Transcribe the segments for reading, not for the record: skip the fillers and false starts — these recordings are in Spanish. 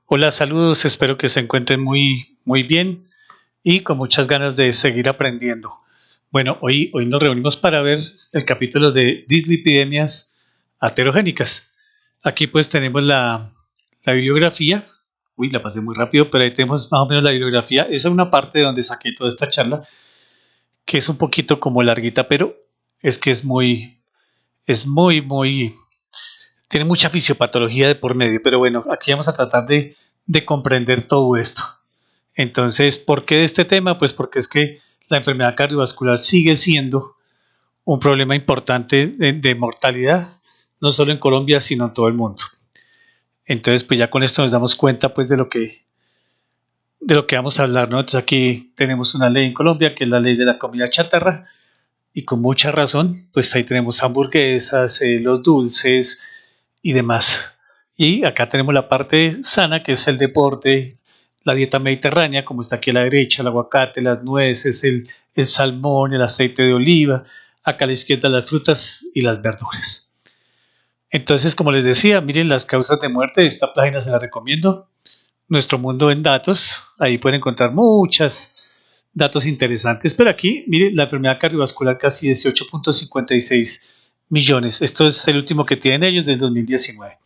Hola, saludos, espero que se encuentren muy bien y con muchas ganas de seguir aprendiendo. Bueno, hoy nos reunimos para ver el capítulo de dislipidemias aterogénicas. Aquí pues tenemos la bibliografía. Uy, la pasé muy rápido, pero ahí tenemos más o menos la bibliografía. Esa es una parte de donde saqué toda esta charla, que es un poquito como larguita, pero es que es muy, tiene mucha fisiopatología de por medio. Pero bueno, aquí vamos a tratar de comprender todo esto. Entonces, ¿por qué de este tema? Pues porque es que la enfermedad cardiovascular sigue siendo un problema importante de mortalidad, no solo en Colombia, sino en todo el mundo. Entonces, pues ya con esto nos damos cuenta pues de lo que vamos a hablar, ¿no? Entonces aquí tenemos una ley en Colombia que es la ley de la comida chatarra y con mucha razón, pues ahí tenemos hamburguesas, los dulces y demás. Y acá tenemos la parte sana, que es el deporte, la dieta mediterránea, como está aquí a la derecha, el aguacate, las nueces, el salmón, el aceite de oliva. Acá a la izquierda las frutas y las verduras. Entonces, como les decía, miren las causas de muerte. Esta página se la recomiendo. Nuestro mundo en datos. Ahí pueden encontrar muchos datos interesantes. Pero aquí, miren, la enfermedad cardiovascular casi 18.56 millones. Esto es el último que tienen ellos del 2019.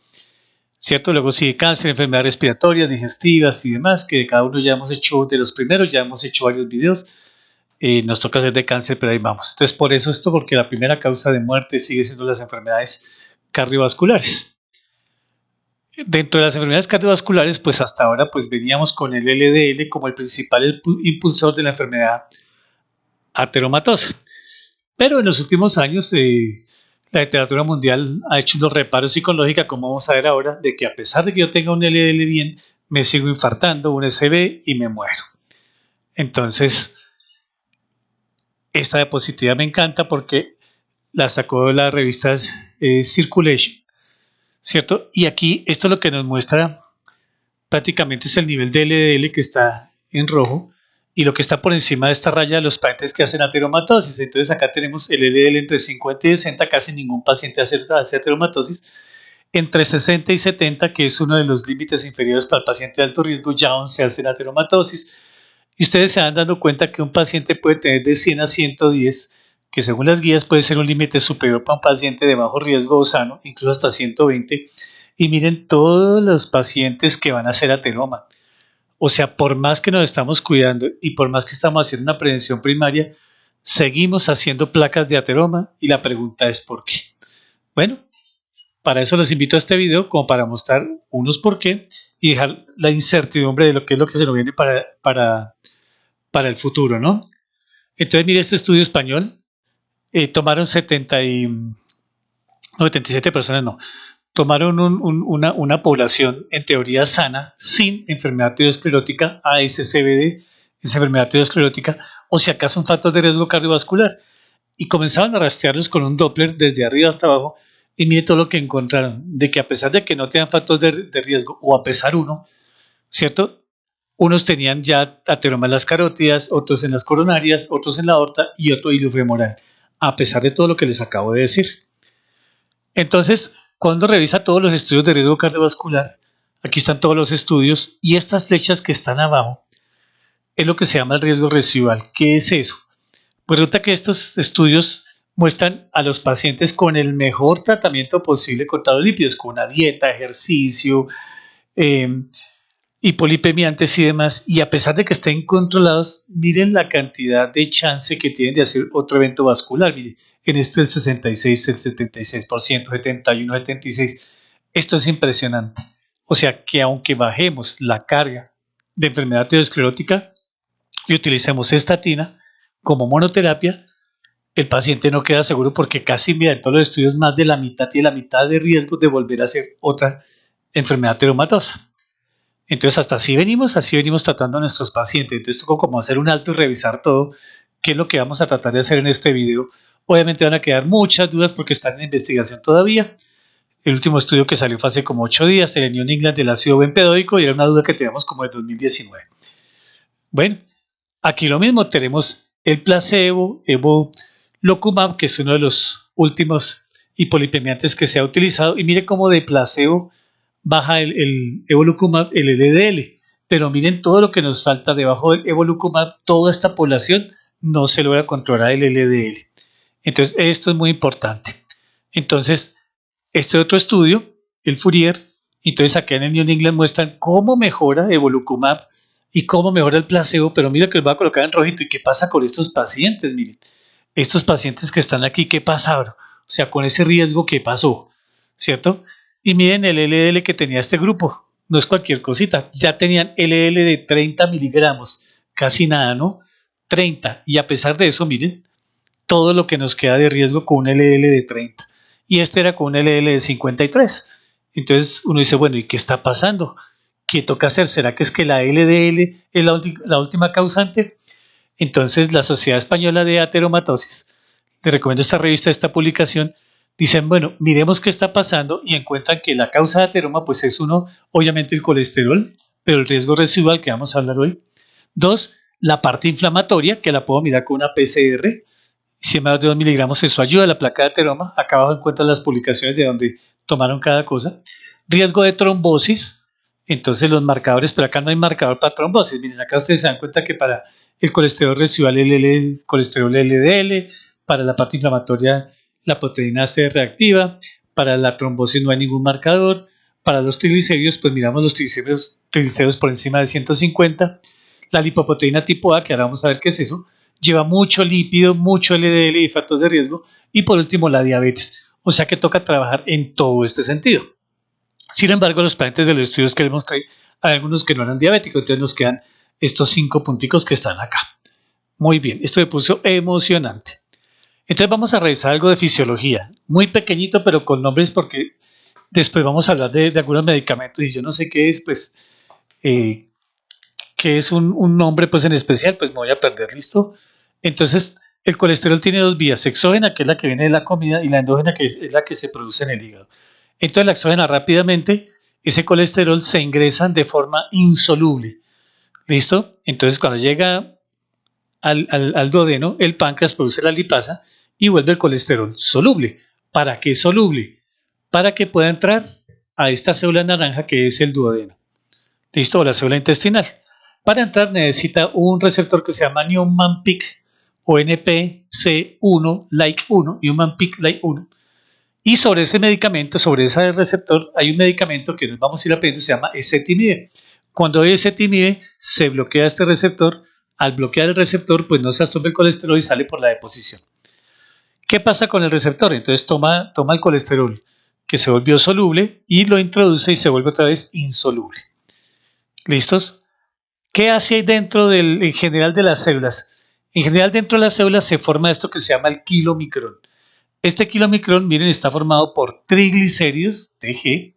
¿Cierto? Luego sigue cáncer, enfermedades respiratorias, digestivas y demás, que cada uno ya hemos hecho de los primeros, ya hemos hecho varios videos. Nos toca hacer de cáncer, pero ahí vamos. Entonces, por eso esto, porque la primera causa de muerte sigue siendo las enfermedades cardiovasculares. Dentro de las enfermedades cardiovasculares, pues hasta ahora pues veníamos con el LDL como el principal impulsor de la enfermedad ateromatosa. Pero en los últimos años la literatura mundial ha hecho unos reparos psicológicos, como vamos a ver ahora, de que a pesar de que yo tenga un LDL bien, me sigo infartando, un SB y me muero. Entonces, esta diapositiva me encanta porque la sacó de la revista Circulation, ¿cierto? Y aquí esto lo que nos muestra prácticamente es el nivel de LDL que está en rojo y lo que está por encima de esta raya de los pacientes que hacen ateromatosis. Entonces acá tenemos el LDL entre 50 y 60, casi ningún paciente hace ateromatosis. Entre 60 y 70, que es uno de los límites inferiores para el paciente de alto riesgo, ya aún se hace ateromatosis. Y ustedes se van dando cuenta que un paciente puede tener de 100 a 110, que según las guías puede ser un límite superior para un paciente de bajo riesgo o sano, incluso hasta 120. Y miren todos los pacientes que van a hacer ateroma. O sea, por más que nos estamos cuidando y por más que estamos haciendo una prevención primaria, seguimos haciendo placas de ateroma y la pregunta es ¿por qué? Bueno, para eso los invito a este video como para mostrar unos por qué y dejar la incertidumbre de lo que es lo que se nos viene para el futuro, ¿no? Entonces, mire este estudio español. Tomaron 77 personas, no. Tomaron una población en teoría sana, sin enfermedad aterosclerótica, ASCVD, esa enfermedad aterosclerótica, o si acaso un factor de riesgo cardiovascular. Y comenzaban a rastrearlos con un Doppler desde arriba hasta abajo. Y mire todo lo que encontraron, de que a pesar de que no tenían factores de riesgo, o a pesar uno, ¿cierto? Unos tenían ya ateroma en las carótidas, otros en las coronarias, otros en la aorta y otro ilio-femoral, a pesar de todo lo que les acabo de decir. Entonces, cuando revisa todos los estudios de riesgo cardiovascular, aquí están todos los estudios y estas flechas que están abajo es lo que se llama el riesgo residual. ¿Qué es eso? Pues resulta que estos estudios muestran a los pacientes con el mejor tratamiento posible contra los lípidos, con una dieta, ejercicio, eh, hipolipemiantes y demás, y a pesar de que estén controlados, miren la cantidad de chance que tienen de hacer otro evento vascular. Miren, en este el 66, el 76%, 71, 76. Esto es impresionante. O sea que aunque bajemos la carga de enfermedad aterosclerótica y utilicemos estatina como monoterapia, el paciente no queda seguro porque casi, mira, en todos los estudios más de la mitad tiene la mitad de riesgo de volver a hacer otra enfermedad ateromatosa. Entonces, hasta así venimos tratando a nuestros pacientes. Entonces, toca como hacer un alto y revisar todo, qué es lo que vamos a tratar de hacer en este video. Obviamente van a quedar muchas dudas porque están en investigación todavía. El último estudio que salió fue hace como 8 días, el New England del ácido bempedóico, y era una duda que teníamos como de 2019. Bueno, aquí lo mismo, tenemos el placebo, evolocumab, que es uno de los últimos hipolipemiantes que se ha utilizado, y mire cómo de placebo baja el evolucumab, el LDL. Pero miren todo lo que nos falta debajo del evolucumab, toda esta población no se logra controlar el LDL. Entonces, esto es muy importante. Entonces, este otro estudio, el Fourier, entonces acá en el New England muestran cómo mejora evolucumab y cómo mejora el placebo, pero mira que los voy a colocar en rojito. ¿Y qué pasa con estos pacientes? Miren, estos pacientes que están aquí, ¿qué pasaron? O sea, con ese riesgo, ¿qué pasó? ¿Cierto? Y miren el LDL que tenía este grupo, no es cualquier cosita, ya tenían LDL de 30 miligramos, casi nada, ¿no? 30, y a pesar de eso, miren, todo lo que nos queda de riesgo con un LDL de 30, y este era con un LDL de 53. Entonces uno dice, bueno, ¿y qué está pasando? ¿Qué toca hacer? ¿Será que es que la LDL es la última causante? Entonces la Sociedad Española de Ateromatosis, te recomiendo esta revista, esta publicación, dicen, bueno, miremos qué está pasando y encuentran que la causa de ateroma pues es uno, obviamente el colesterol, pero el riesgo residual que vamos a hablar hoy. Dos, la parte inflamatoria, que la puedo mirar con una PCR, 100 más de 2 miligramos, eso ayuda a la placa de ateroma. Acá abajo encuentran las publicaciones de donde tomaron cada cosa. Riesgo de trombosis, entonces los marcadores, pero acá no hay marcador para trombosis. Miren, acá ustedes se dan cuenta que para el colesterol residual, el colesterol LDL, para la parte inflamatoria, la proteína C reactiva, para la trombosis no hay ningún marcador, para los triglicéridos, pues miramos los triglicéridos por encima de 150, la lipoproteína tipo A, que ahora vamos a ver qué es eso, lleva mucho lípido, mucho LDL y factores de riesgo, y por último la diabetes, o sea que toca trabajar en todo este sentido. Sin embargo, los pacientes de los estudios que les mostré, hay algunos que no eran diabéticos, entonces nos quedan estos 5 punticos que están acá. Muy bien, esto me puso emocionante. Entonces vamos a revisar algo de fisiología, muy pequeñito pero con nombres porque después vamos a hablar de algunos medicamentos y yo no sé qué es, pues, qué es un nombre pues en especial, pues me voy a perder, ¿listo? Entonces el colesterol tiene dos vías, exógena, que es la que viene de la comida, y la endógena, que es la que se produce en el hígado. Entonces la exógena rápidamente, ese colesterol se ingresa de forma insoluble, ¿listo? Entonces cuando llega al duodeno, el páncreas produce la lipasa y vuelve el colesterol soluble. ¿Para qué soluble? Para que pueda entrar a esta célula naranja que es el duodeno. ¿Listo? O la célula intestinal. Para entrar necesita un receptor que se llama Newman-Pick o NPC1 like 1, Newman-Pick like 1. Y sobre ese medicamento, sobre ese receptor, hay un medicamento que nos vamos a ir aprendiendo, se llama ezetimibe. Cuando hay ezetimibe, se bloquea este receptor. Al bloquear el receptor, pues no se absorbe el colesterol y sale por la deposición. ¿Qué pasa con el receptor? Entonces toma el colesterol que se volvió soluble y lo introduce y se vuelve otra vez insoluble. ¿Listos? ¿Qué hace ahí dentro en general de las células? En general dentro de las células se forma esto que se llama el kilomicrón. Este kilomicrón, miren, está formado por triglicéridos, TG,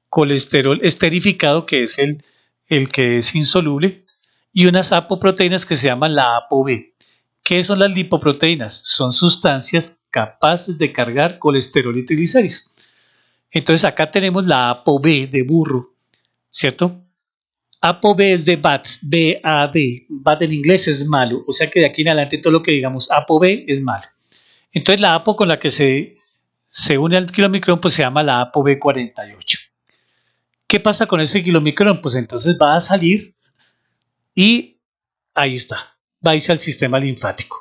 colesterol esterificado, que es el que es insoluble, y unas apoproteínas que se llaman la ApoB. ¿Qué son las lipoproteínas? Son sustancias capaces de cargar colesterol y triglicéridos. Entonces acá tenemos la ApoB de burro, ¿cierto? ApoB es de BAT, B-A-D. BAT en inglés es malo, o sea que de aquí en adelante todo lo que digamos ApoB es malo. Entonces la APO con la que se une al kilomicrón pues se llama la ApoB48. ¿Qué pasa con ese kilomicrón? Pues entonces va a salir y ahí está, va a irse al sistema linfático.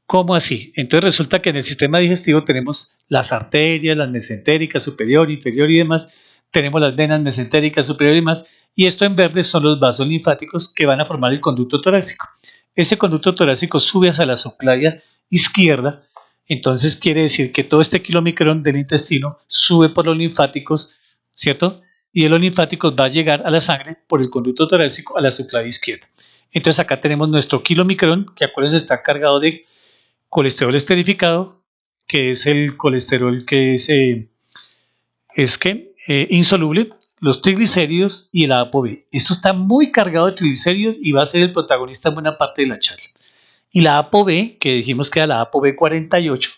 ¿Cómo así? Entonces resulta que en el sistema digestivo tenemos las arterias, las mesentéricas, superior, inferior y demás, tenemos las venas mesentéricas, superior y demás, y esto en verde son los vasos linfáticos que van a formar el conducto torácico. Ese conducto torácico sube hacia la subclavia izquierda, entonces quiere decir que todo este kilomicrón del intestino sube por los linfáticos, ¿cierto? Y de los linfáticos va a llegar a la sangre por el conducto torácico a la subclavia izquierda. Entonces acá tenemos nuestro kilomicrón, que acuérdense está cargado de colesterol esterificado, que es el colesterol que es insoluble, los triglicéridos y el ApoB. Esto está muy cargado de triglicéridos y va a ser el protagonista en buena parte de la charla. Y la ApoB, que dijimos que era la ApoB48,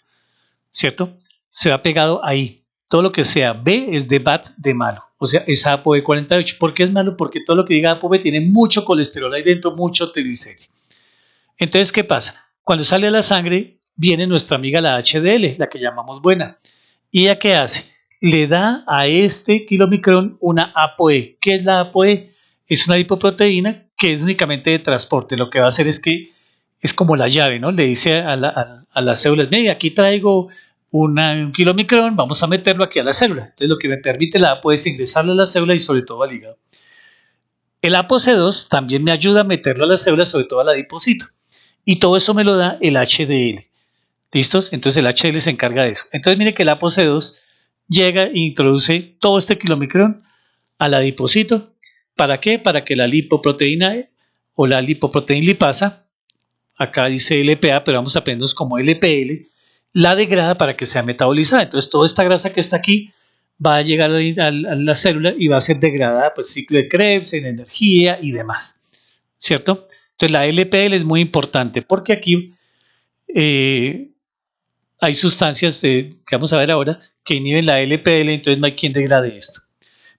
¿cierto? Se va pegado ahí. Todo lo que sea B es de bad, de malo. O sea, es ApoB48. ¿Por qué es malo? Porque todo lo que diga ApoB tiene mucho colesterol ahí dentro, mucho triglicérido. Entonces, ¿qué pasa? Cuando sale a la sangre, viene nuestra amiga la HDL, la que llamamos buena. ¿Y ella qué hace? le da a este kilomicrón una ApoE. ¿Qué es la ApoE? Es una lipoproteína que es únicamente de transporte. Lo que va a hacer es que es como la llave, ¿no? Le dice a las células, mire, aquí traigo un kilomicrón, vamos a meterlo aquí a la célula. Entonces lo que me permite la ApoE es ingresarlo a la célula y sobre todo al hígado. El ApoC2 también me ayuda a meterlo a la célula, sobre todo al adipocito. Y todo eso me lo da el HDL. ¿Listos? Entonces el HDL se encarga de eso. Entonces mire que el ApoC2 llega e introduce todo este kilomicrón al adipocito. ¿Para qué? Para que la lipoproteína o la lipoproteína lipasa, acá dice LPA, pero vamos a aprendernos como LPL, la degrada para que sea metabolizada. Entonces toda esta grasa que está aquí va a llegar a la célula y va a ser degradada, pues ciclo de Krebs, en energía y demás, ¿cierto? Entonces la LPL es muy importante porque aquí hay sustancias que vamos a ver ahora que inhiben la LPL, entonces no hay quien degrade esto.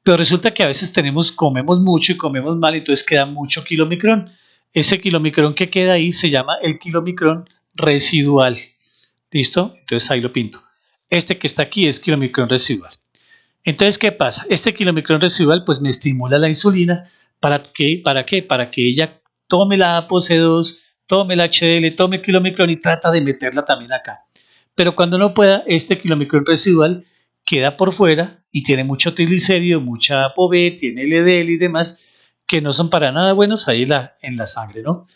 Pero resulta que a veces comemos mucho y comemos mal, entonces queda mucho kilomicrón. Ese kilomicrón que queda ahí se llama el kilomicrón residual. ¿Listo? Entonces ahí lo pinto. Este que está aquí es kilomicrón residual. Entonces, ¿qué pasa? Este kilomicrón residual pues me estimula la insulina. ¿Para qué? ¿Para qué? Para que ella tome la ApoC2, tome el HDL, tome el kilomicrón y trata de meterla también acá. Pero cuando no pueda, este kilomicrón residual queda por fuera y tiene mucho triglicérido, mucha ApoB, tiene LDL y demás que no son para nada buenos ahí en la sangre, ¿no?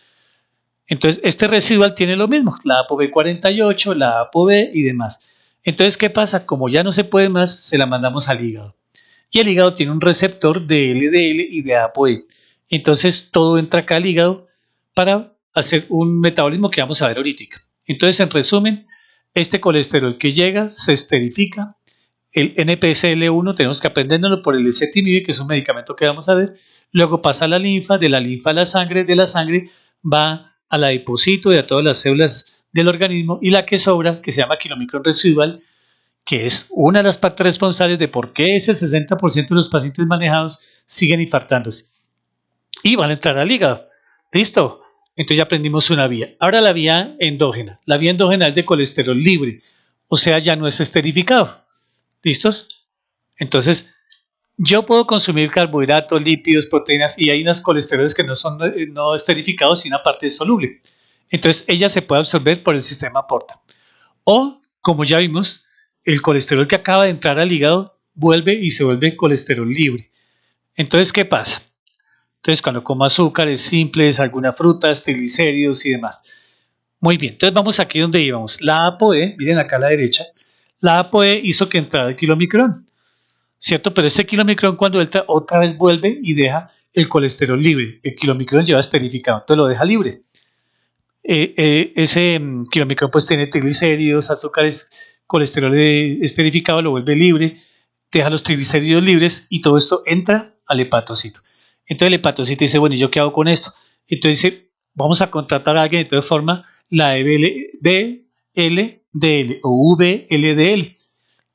Entonces, este residual tiene lo mismo, la ApoB48, la ApoB y demás. Entonces, ¿qué pasa? Como ya no se puede más, se la mandamos al hígado. Y el hígado tiene un receptor de LDL y de ApoE. Entonces, todo entra acá al hígado para hacer un metabolismo que vamos a ver ahorita. Entonces, en resumen, este colesterol que llega se esterifica. El NPSL1 tenemos que aprendérnoslo por el ezetimibe, que es un medicamento que vamos a ver. Luego pasa a la linfa, de la linfa a la sangre, de la sangre va al adipocito y a todas las células del organismo, y la que sobra, que se llama kilomicrón residual, que es una de las partes responsables de por qué ese 60% de los pacientes manejados siguen infartándose. Y van a entrar al hígado. ¿Listo? Entonces ya aprendimos una vía. Ahora la vía endógena. La vía endógena es de colesterol libre, o sea, ya no es esterificado. ¿Listos? Entonces, yo puedo consumir carbohidratos, lípidos, proteínas y hay unos colesteroles que no son no esterificados y una parte es soluble. Entonces, ella se puede absorber por el sistema porta. O, como ya vimos, el colesterol que acaba de entrar al hígado vuelve y se vuelve colesterol libre. Entonces, ¿qué pasa? Entonces, cuando como azúcares simples, algunas frutas, triglicéridos y demás. Muy bien, entonces vamos aquí donde íbamos. La ApoE, miren acá a la derecha, la ApoE hizo que entrara el kilomicrón, ¿cierto? Pero este kilomicrón cuando entra otra vez vuelve y deja el colesterol libre. El kilomicrón lleva esterificado, entonces lo deja libre. Ese kilomicrón pues tiene triglicéridos, azúcares, colesterol esterificado, lo vuelve libre, deja los triglicéridos libres y todo esto entra al hepatocito. Entonces el hepatocito dice, bueno, ¿y yo qué hago con esto? Entonces dice, vamos a contratar a alguien, entonces forma la LDL o VLDL.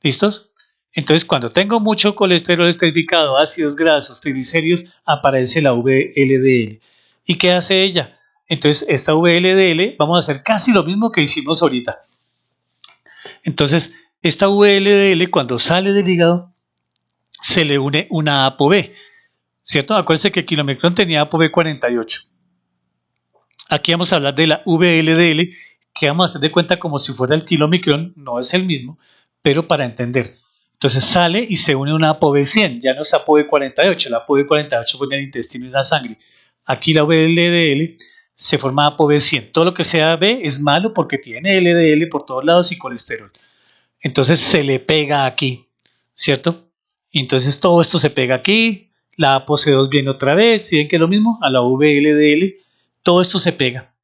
¿Listos? Entonces, cuando tengo mucho colesterol esterificado, ácidos grasos, triglicéridos, aparece la VLDL. ¿Y qué hace ella? Entonces, esta VLDL, vamos a hacer casi lo mismo que hicimos ahorita. Entonces, esta VLDL, cuando sale del hígado, se le une una ApoB, ¿cierto? Acuérdense que el kilomicrón tenía ApoB 48. Aquí vamos a hablar de la VLDL, que vamos a hacer de cuenta como si fuera el kilomicrón, no es el mismo, pero para entender. Entonces sale y se une una ApoB 100, ya no es ApoB 48, la ApoB 48 fue en el intestino y en la sangre. Aquí la VLDL se forma ApoB 100. Todo lo que sea B es malo porque tiene LDL por todos lados y colesterol. Entonces se le pega aquí, ¿cierto? Entonces todo esto se pega aquí, la ApoC2 viene otra vez, ¿sí ven que es lo mismo? A la VLDL, todo esto se pega.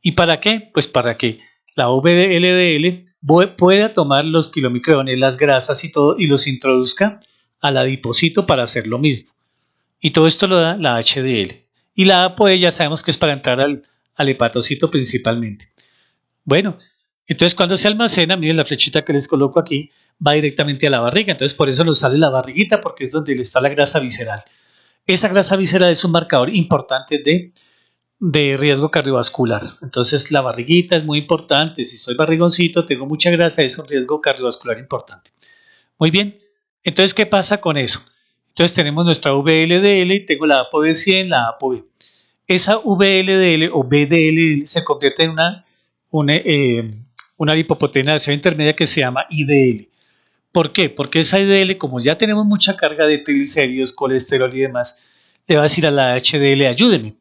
¿Y para qué? Pues para que la VLDL pueda tomar los kilomicrones, las grasas y todo, y los introduzca al adipocito para hacer lo mismo. Y todo esto lo da la HDL. Y la ApoE ya sabemos que es para entrar al hepatocito principalmente. Bueno, entonces cuando se almacena, miren la flechita que les coloco aquí, va directamente a la barriga. Entonces por eso nos sale la barriguita, porque es donde está la grasa visceral. Esa grasa visceral es un marcador importante de riesgo cardiovascular. Entonces la barriguita es muy importante. Si soy barrigoncito, tengo mucha grasa, es un riesgo cardiovascular importante. Muy bien, Entonces, ¿qué pasa con eso? Entonces tenemos nuestra VLDL y tengo la ApoB100, la ApoB. Esa VLDL o VDL se convierte en una lipoproteína de acción intermedia que se llama IDL. ¿Por qué? Porque esa IDL, como ya tenemos mucha carga de triglicéridos, colesterol y demás, le va a decir a la HDL, ayúdeme.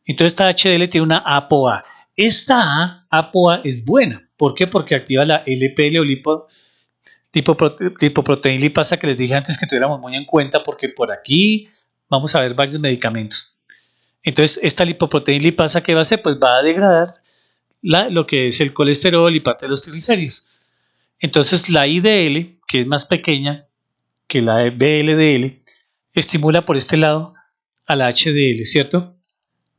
Entonces esta HDL tiene una ApoA. Esta ApoA es buena. ¿Por qué? Porque activa la LPL o lipoproteína lipasa que les dije antes que tuviéramos muy en cuenta, porque por aquí vamos a ver varios medicamentos. Entonces esta lipoproteína lipasa, ¿qué va a hacer? Pues va a degradar lo que es el colesterol y parte de los triglicéridos. Entonces la IDL, que es más pequeña que la VLDL, estimula por este lado a la HDL, ¿cierto?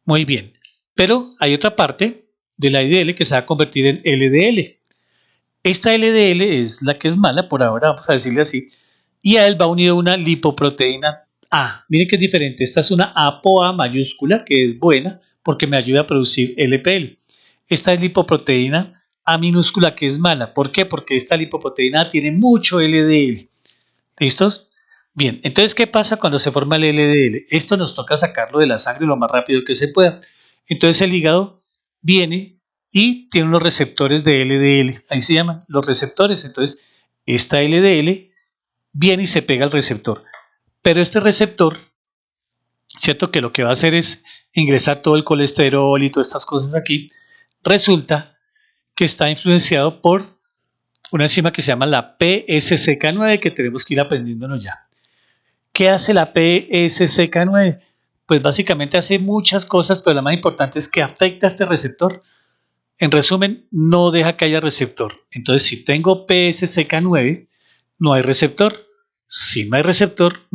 Muy bien. Pero hay otra parte de la IDL que se va a convertir en LDL. Esta LDL es la que es mala por ahora, vamos a decirle así, y a él va unido una lipoproteína A. Miren que es diferente. Esta es una ApoA mayúscula, que es buena porque me ayuda a producir LPL. Esta es lipoproteína A minúscula, que es mala. ¿Por qué? Porque esta lipoproteína A tiene mucho LDL. ¿Listos? Bien, entonces, ¿qué pasa cuando se forma el LDL? Esto nos toca sacarlo de la sangre lo más rápido que se pueda. Entonces el hígado viene y tiene unos receptores de LDL. Ahí se llaman los receptores. Entonces, esta LDL viene y se pega al receptor. Pero este receptor, cierto que lo que va a hacer es ingresar todo el colesterol y todas estas cosas aquí, resulta que está influenciado por una enzima que se llama la PSCK9, que tenemos que ir aprendiéndonos ya. ¿Qué hace la PSCK9? Pues básicamente hace muchas cosas, pero la más importante es que afecta a este receptor. En resumen, no deja que haya receptor. Entonces, si tengo PSCK9, no hay receptor. Si no hay receptor,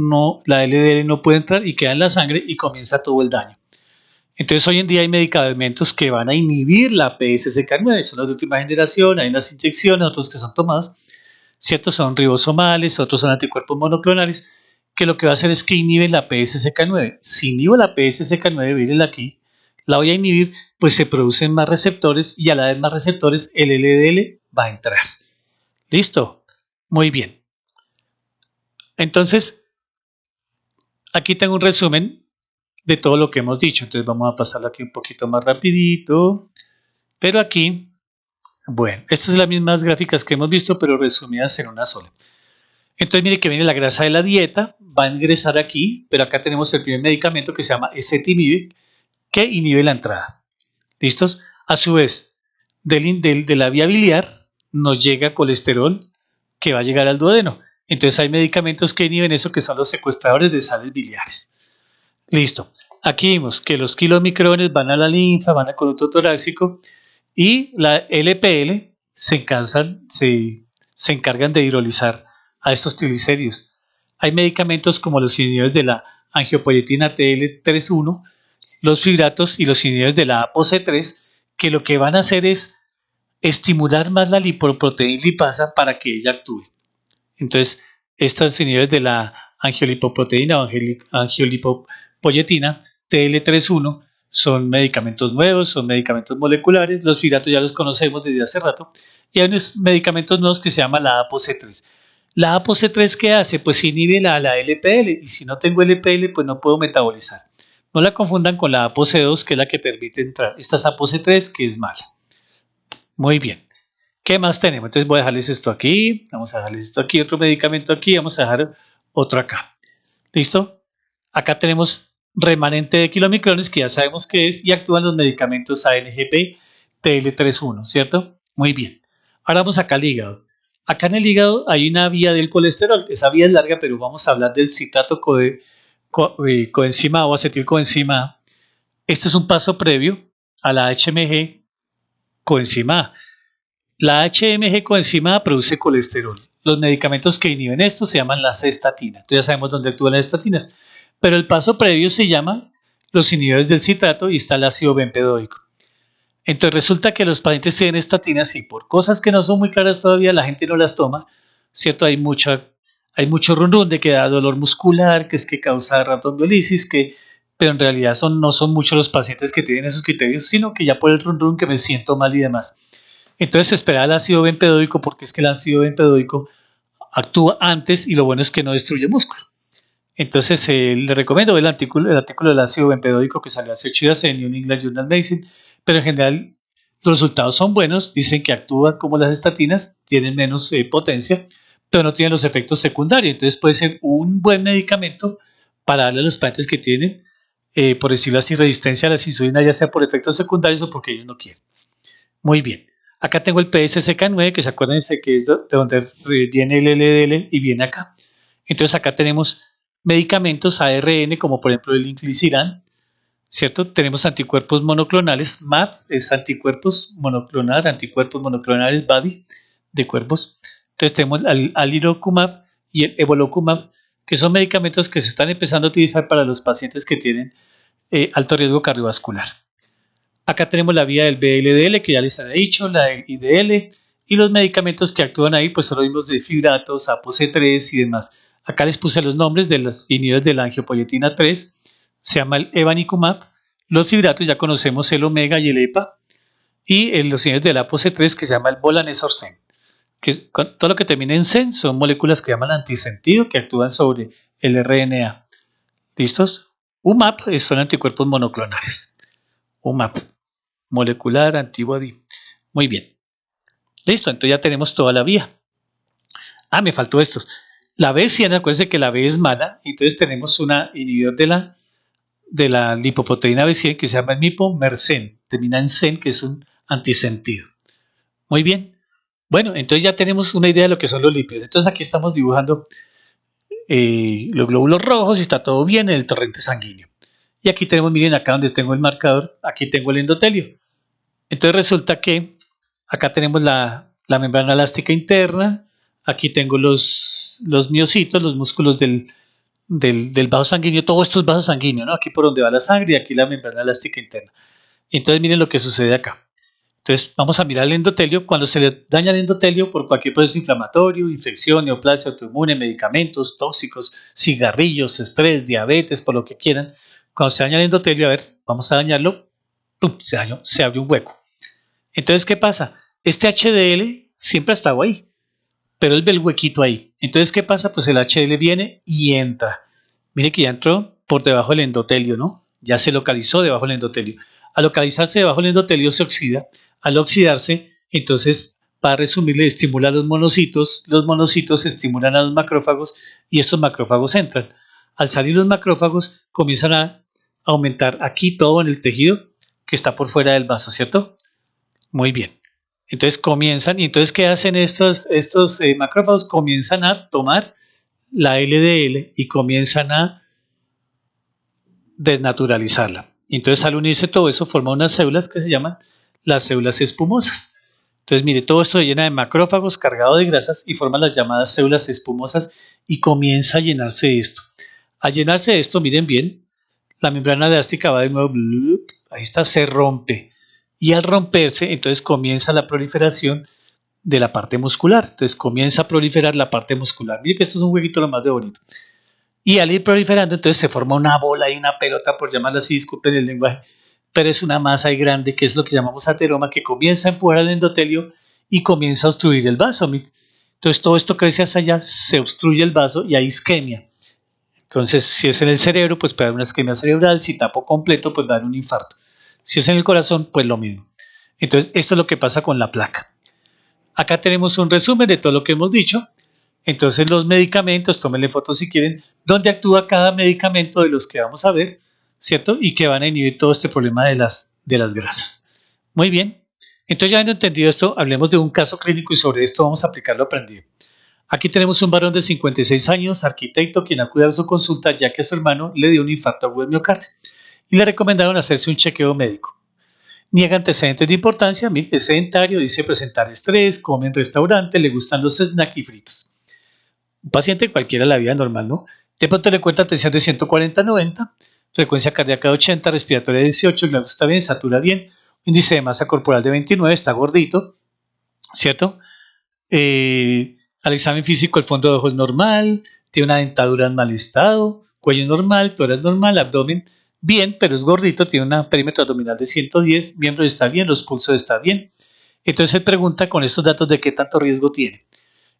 la LDL no puede entrar y queda en la sangre y comienza todo el daño. Entonces, hoy en día hay medicamentos que van a inhibir la PSCK9, son los de última generación, hay unas inyecciones, otros que son tomados, ciertos son ribosomales, otros son anticuerpos monoclonales, que lo que va a hacer es que inhiben la PSCK9. Si inhibo la PSCK9, miren aquí, la voy a inhibir, pues se producen más receptores y a la vez más receptores el LDL va a entrar. ¿Listo? Muy bien. Entonces, aquí tengo un resumen de todo lo que hemos dicho. Entonces vamos a pasarlo aquí un poquito más rapidito. Pero aquí, bueno, estas son las mismas gráficas que hemos visto, pero resumidas en una sola. Entonces mire que viene la grasa de la dieta, va a ingresar aquí, pero acá tenemos el primer medicamento que se llama ezetimibe, que inhibe la entrada. ¿Listos? A su vez, de la vía biliar nos llega colesterol que va a llegar al duodeno. Entonces hay medicamentos que inhiben eso, que son los secuestradores de sales biliares. Listo. Aquí vimos que los kilomicrones van a la linfa, van al conducto torácico y la LPL se encargan de hidrolizar a estos triglicéridos. Hay medicamentos como los inhibidores de la angiopoietina TL3-1, los fibratos y los inhibidores de la ApoC3, que lo que van a hacer es estimular más la lipoproteína lipasa para que ella actúe. Entonces, estos inhibidores de la angiolipoproteína o angiolipopoietina TL3-1 son medicamentos nuevos, son medicamentos moleculares. Los fibratos ya los conocemos desde hace rato. Y hay unos medicamentos nuevos que se llaman la ApoC3. La ApoC3, ¿qué hace? Pues inhibe la LPL, y si no tengo LPL, pues no puedo metabolizar. No la confundan con la ApoC2, que es la que permite entrar. Esta es ApoC3, que es mala. Muy bien. ¿Qué más tenemos? Entonces voy a dejarles esto aquí, vamos a dejarles esto aquí, otro medicamento aquí, vamos a dejar otro acá. ¿Listo? Acá tenemos remanente de kilomicrones, que ya sabemos qué es, y actúan los medicamentos ANGP TL3-1, ¿cierto? Muy bien. Ahora vamos acá al hígado. Acá en el hígado hay una vía del colesterol. Esa vía es larga, pero vamos a hablar del citrato coenzima o acetilcoenzima A. Este es un paso previo a la HMG coenzima A. La HMG coenzima A produce colesterol. Los medicamentos que inhiben esto se llaman las estatinas. Entonces ya sabemos dónde actúan las estatinas. Pero el paso previo se llama los inhibidores del citrato y está el ácido bempedóico. Entonces resulta que los pacientes tienen estatinas y por cosas que no son muy claras todavía la gente no las toma, ¿cierto? Hay mucho run run de que da dolor muscular, que es que causa ratomiolisis, pero en realidad no son muchos los pacientes que tienen esos criterios, sino que ya por el run run que me siento mal y demás. Entonces se espera el ácido bempedóico, porque es que el ácido bempedóico actúa antes y lo bueno es que no destruye músculo. Entonces, le recomiendo el artículo del ácido bempedóico que salió hace 8 días en New England Journal of Medicine, pero en general los resultados son buenos, dicen que actúa como las estatinas, tienen menos potencia, pero no tienen los efectos secundarios, entonces puede ser un buen medicamento para darle a los pacientes que tienen, por decirlo así, resistencia a la insulina, ya sea por efectos secundarios o porque ellos no quieren. Muy bien. Acá tengo el PSCK9, que se acuerdan que es de donde viene el LDL y viene acá. Entonces acá tenemos medicamentos ARN, como por ejemplo el inclisiran, ¿cierto? Tenemos anticuerpos monoclonales, MAP es anticuerpos monoclonales, BADI, de cuerpos. Entonces tenemos el alirocumab y el evolocumab, que son medicamentos que se están empezando a utilizar para los pacientes que tienen alto riesgo cardiovascular. Acá tenemos la vía del VLDL, que ya les había dicho, la del IDL, y los medicamentos que actúan ahí, pues son los mismos de fibratos, ApoC3 y demás. Acá les puse los nombres de los inhibidores de la angiopoyetina 3, se llama el evanicumab. Los fibratos ya conocemos el omega y el EPA, y los inhibidores del ApoC3 que se llama el volanesorsen, que todo lo que termina en sen son moléculas que llaman antisentido, que actúan sobre el RNA. ¿Listos? UMAP son anticuerpos monoclonales. UMAP, molecular antibody. Muy bien. Listo, entonces ya tenemos toda la vía. Ah, me faltó estos. La B100, acuérdense que la B es mala, entonces tenemos una inhibidor de la lipoproteína B100 que se llama mipomersen, termina en sen, que es un antisentido. Muy bien. Bueno, entonces ya tenemos una idea de lo que son los lípidos. Entonces aquí estamos dibujando los glóbulos rojos y está todo bien en el torrente sanguíneo. Y aquí tenemos, miren acá donde tengo el marcador, aquí tengo el endotelio. Entonces resulta que acá tenemos la membrana elástica interna, aquí tengo los miocitos, los músculos del vaso sanguíneo, todo esto es vaso sanguíneo, ¿no? Aquí por donde va la sangre y aquí la membrana elástica interna. Entonces miren lo que sucede acá. Entonces vamos a mirar el endotelio. Cuando se le daña el endotelio por cualquier proceso inflamatorio, infección, neoplasia autoinmune, medicamentos, tóxicos, cigarrillos, estrés, diabetes, por lo que quieran, cuando se daña el endotelio, a ver, vamos a dañarlo, ¡pum! Se abre un hueco. Entonces, ¿qué pasa? Este HDL siempre ha estado ahí, pero él ve el huequito ahí. Entonces, ¿qué pasa? Pues el HDL viene y entra. Mire que ya entró por debajo del endotelio, ¿no? Ya se localizó debajo del endotelio. Al localizarse debajo del endotelio se oxida. Al oxidarse, entonces, para resumirle, estimula a los monocitos estimulan a los macrófagos y estos macrófagos entran. Al salir los macrófagos, comienzan a aumentar aquí todo en el tejido que está por fuera del vaso, ¿cierto? Muy bien. Entonces comienzan, y entonces ¿qué hacen estos macrófagos? Comienzan a tomar la LDL y comienzan a desnaturalizarla. Entonces al unirse todo eso forma unas células que se llaman las células espumosas. Entonces mire, todo esto se llena de macrófagos cargado de grasas y forma las llamadas células espumosas y comienza a llenarse esto. Al llenarse esto, miren bien, la membrana elástica va de nuevo, ahí está, se rompe. Y al romperse, entonces comienza la proliferación de la parte muscular. Entonces comienza a proliferar la parte muscular. Mire que esto es un jueguito lo más de bonito. Y al ir proliferando, entonces se forma una bola y una pelota, por llamarla así, disculpen el lenguaje, pero es una masa ahí grande que es lo que llamamos ateroma, que comienza a empujar el endotelio y comienza a obstruir el vaso. Entonces todo esto crece hacia allá, se obstruye el vaso y hay isquemia. Entonces, si es en el cerebro, pues puede haber una isquemia cerebral. Si tapo completo, pues va a dar un infarto. Si es en el corazón, pues lo mismo. Entonces, esto es lo que pasa con la placa. Acá tenemos un resumen de todo lo que hemos dicho. Entonces, los medicamentos, tómenle fotos si quieren, dónde actúa cada medicamento de los que vamos a ver, ¿cierto? Y que van a inhibir todo este problema de las grasas. Muy bien. Entonces, ya habiendo entendido esto, hablemos de un caso clínico y sobre esto vamos a aplicar lo aprendido. Aquí tenemos un varón de 56 años, arquitecto, quien acude a su consulta ya que su hermano le dio un infarto agudo de miocardio y le recomendaron hacerse un chequeo médico. Niega antecedentes de importancia, es sedentario, dice presentar estrés, come en restaurante, le gustan los snacks y fritos. Un paciente cualquiera de la vida normal, ¿no? De pronto le cuenta tensión de 140-90, frecuencia cardíaca de 80, respiratoria de 18, glucosa está bien, satura bien, índice de masa corporal de 29, está gordito, ¿cierto? Al examen físico el fondo de ojo es normal, tiene una dentadura en mal estado, cuello normal, tórax normal, abdomen bien, pero es gordito, tiene un perímetro abdominal de 110, miembros está bien, los pulsos está bien. Entonces él pregunta con estos datos de qué tanto riesgo tiene.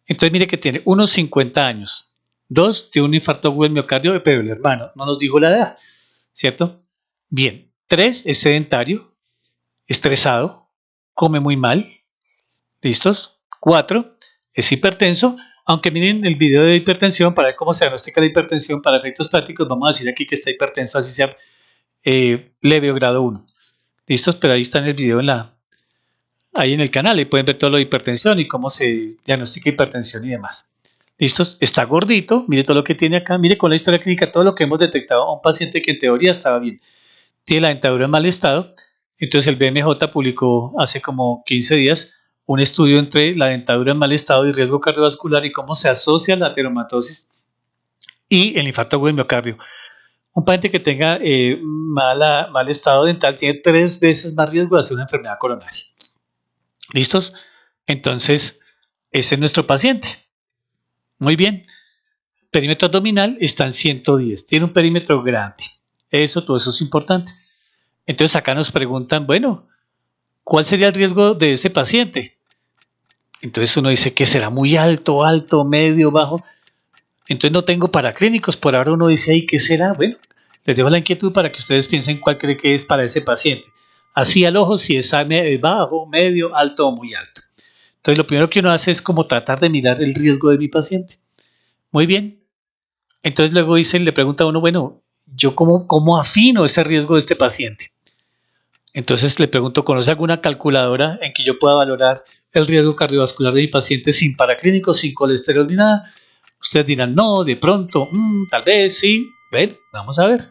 Entonces mire que tiene unos 50 años. 2, tiene un infarto agudo del miocardio, pero el hermano no nos dijo la edad, ¿cierto? Bien. 3, es sedentario, estresado, come muy mal. ¿Listos? 4, es hipertenso. Aunque miren el video de hipertensión para ver cómo se diagnostica la hipertensión para efectos prácticos, vamos a decir aquí que está hipertenso, así sea leve o grado 1. ¿Listos? Pero ahí está en el video ahí en el canal, y pueden ver todo lo de hipertensión y cómo se diagnostica hipertensión y demás. ¿Listos? Está gordito, mire todo lo que tiene acá, mire con la historia clínica todo lo que hemos detectado a un paciente que en teoría estaba bien. Tiene la dentadura en mal estado, entonces el BMJ publicó hace como 15 días un estudio entre la dentadura en mal estado y riesgo cardiovascular y cómo se asocia la ateromatosis y el infarto agudo del miocardio. Un paciente que tenga mal estado dental tiene 3 veces más riesgo de hacer una enfermedad coronaria. ¿Listos? Entonces, ese es nuestro paciente. Muy bien. Perímetro abdominal está en 110. Tiene un perímetro grande. Todo eso es importante. Entonces, acá nos preguntan, bueno, ¿cuál sería el riesgo de ese paciente? Entonces uno dice que será muy alto, alto, medio, bajo. Entonces no tengo paraclínicos. Por ahora uno dice, ¿y qué será? Bueno, les dejo la inquietud para que ustedes piensen cuál cree que es para ese paciente. Así al ojo, si es bajo, medio, alto o muy alto. Entonces lo primero que uno hace es como tratar de mirar el riesgo de mi paciente. Muy bien. Entonces luego le pregunta a uno, bueno, ¿yo cómo afino ese riesgo de este paciente? Entonces le pregunto, ¿conoce alguna calculadora en que yo pueda valorar el riesgo cardiovascular de mi paciente sin paraclínicos, sin colesterol ni nada? Ustedes dirán, no, de pronto, tal vez sí. Bueno, vamos a ver.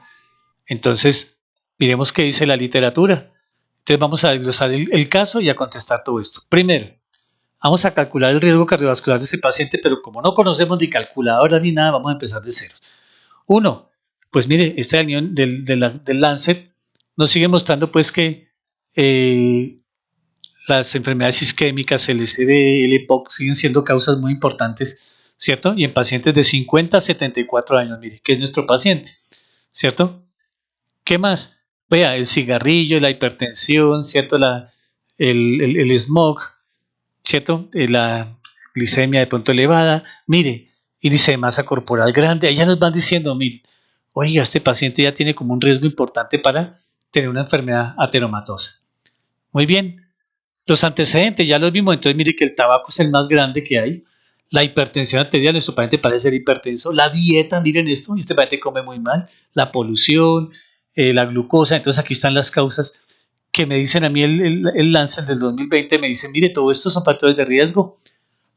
Entonces, miremos qué dice la literatura. Entonces vamos a desglosar el caso y a contestar todo esto. Primero, vamos a calcular el riesgo cardiovascular de ese paciente, pero como no conocemos ni calculadora ni nada, vamos a empezar de cero. 1, pues mire, este año del Lancet nos sigue mostrando pues que las enfermedades isquémicas, el SD, el EPOC, siguen siendo causas muy importantes, ¿cierto? Y en pacientes de 50 a 74 años, mire, que es nuestro paciente, ¿cierto? ¿Qué más? Vea, el cigarrillo, la hipertensión, ¿cierto? El smog, ¿cierto? La glicemia de pronto elevada, mire, índice de masa corporal grande, ahí ya nos van diciendo, mire, oiga, este paciente ya tiene como un riesgo importante para tener una enfermedad ateromatosa. Muy bien, los antecedentes ya los vimos, entonces mire que el tabaco es el más grande que hay, la hipertensión arterial, nuestro paciente parece ser hipertenso, la dieta, miren esto, este paciente come muy mal, la polución, la glucosa, entonces aquí están las causas que me dicen a mí el Lancet del 2020, me dicen, mire, todo esto son factores de riesgo.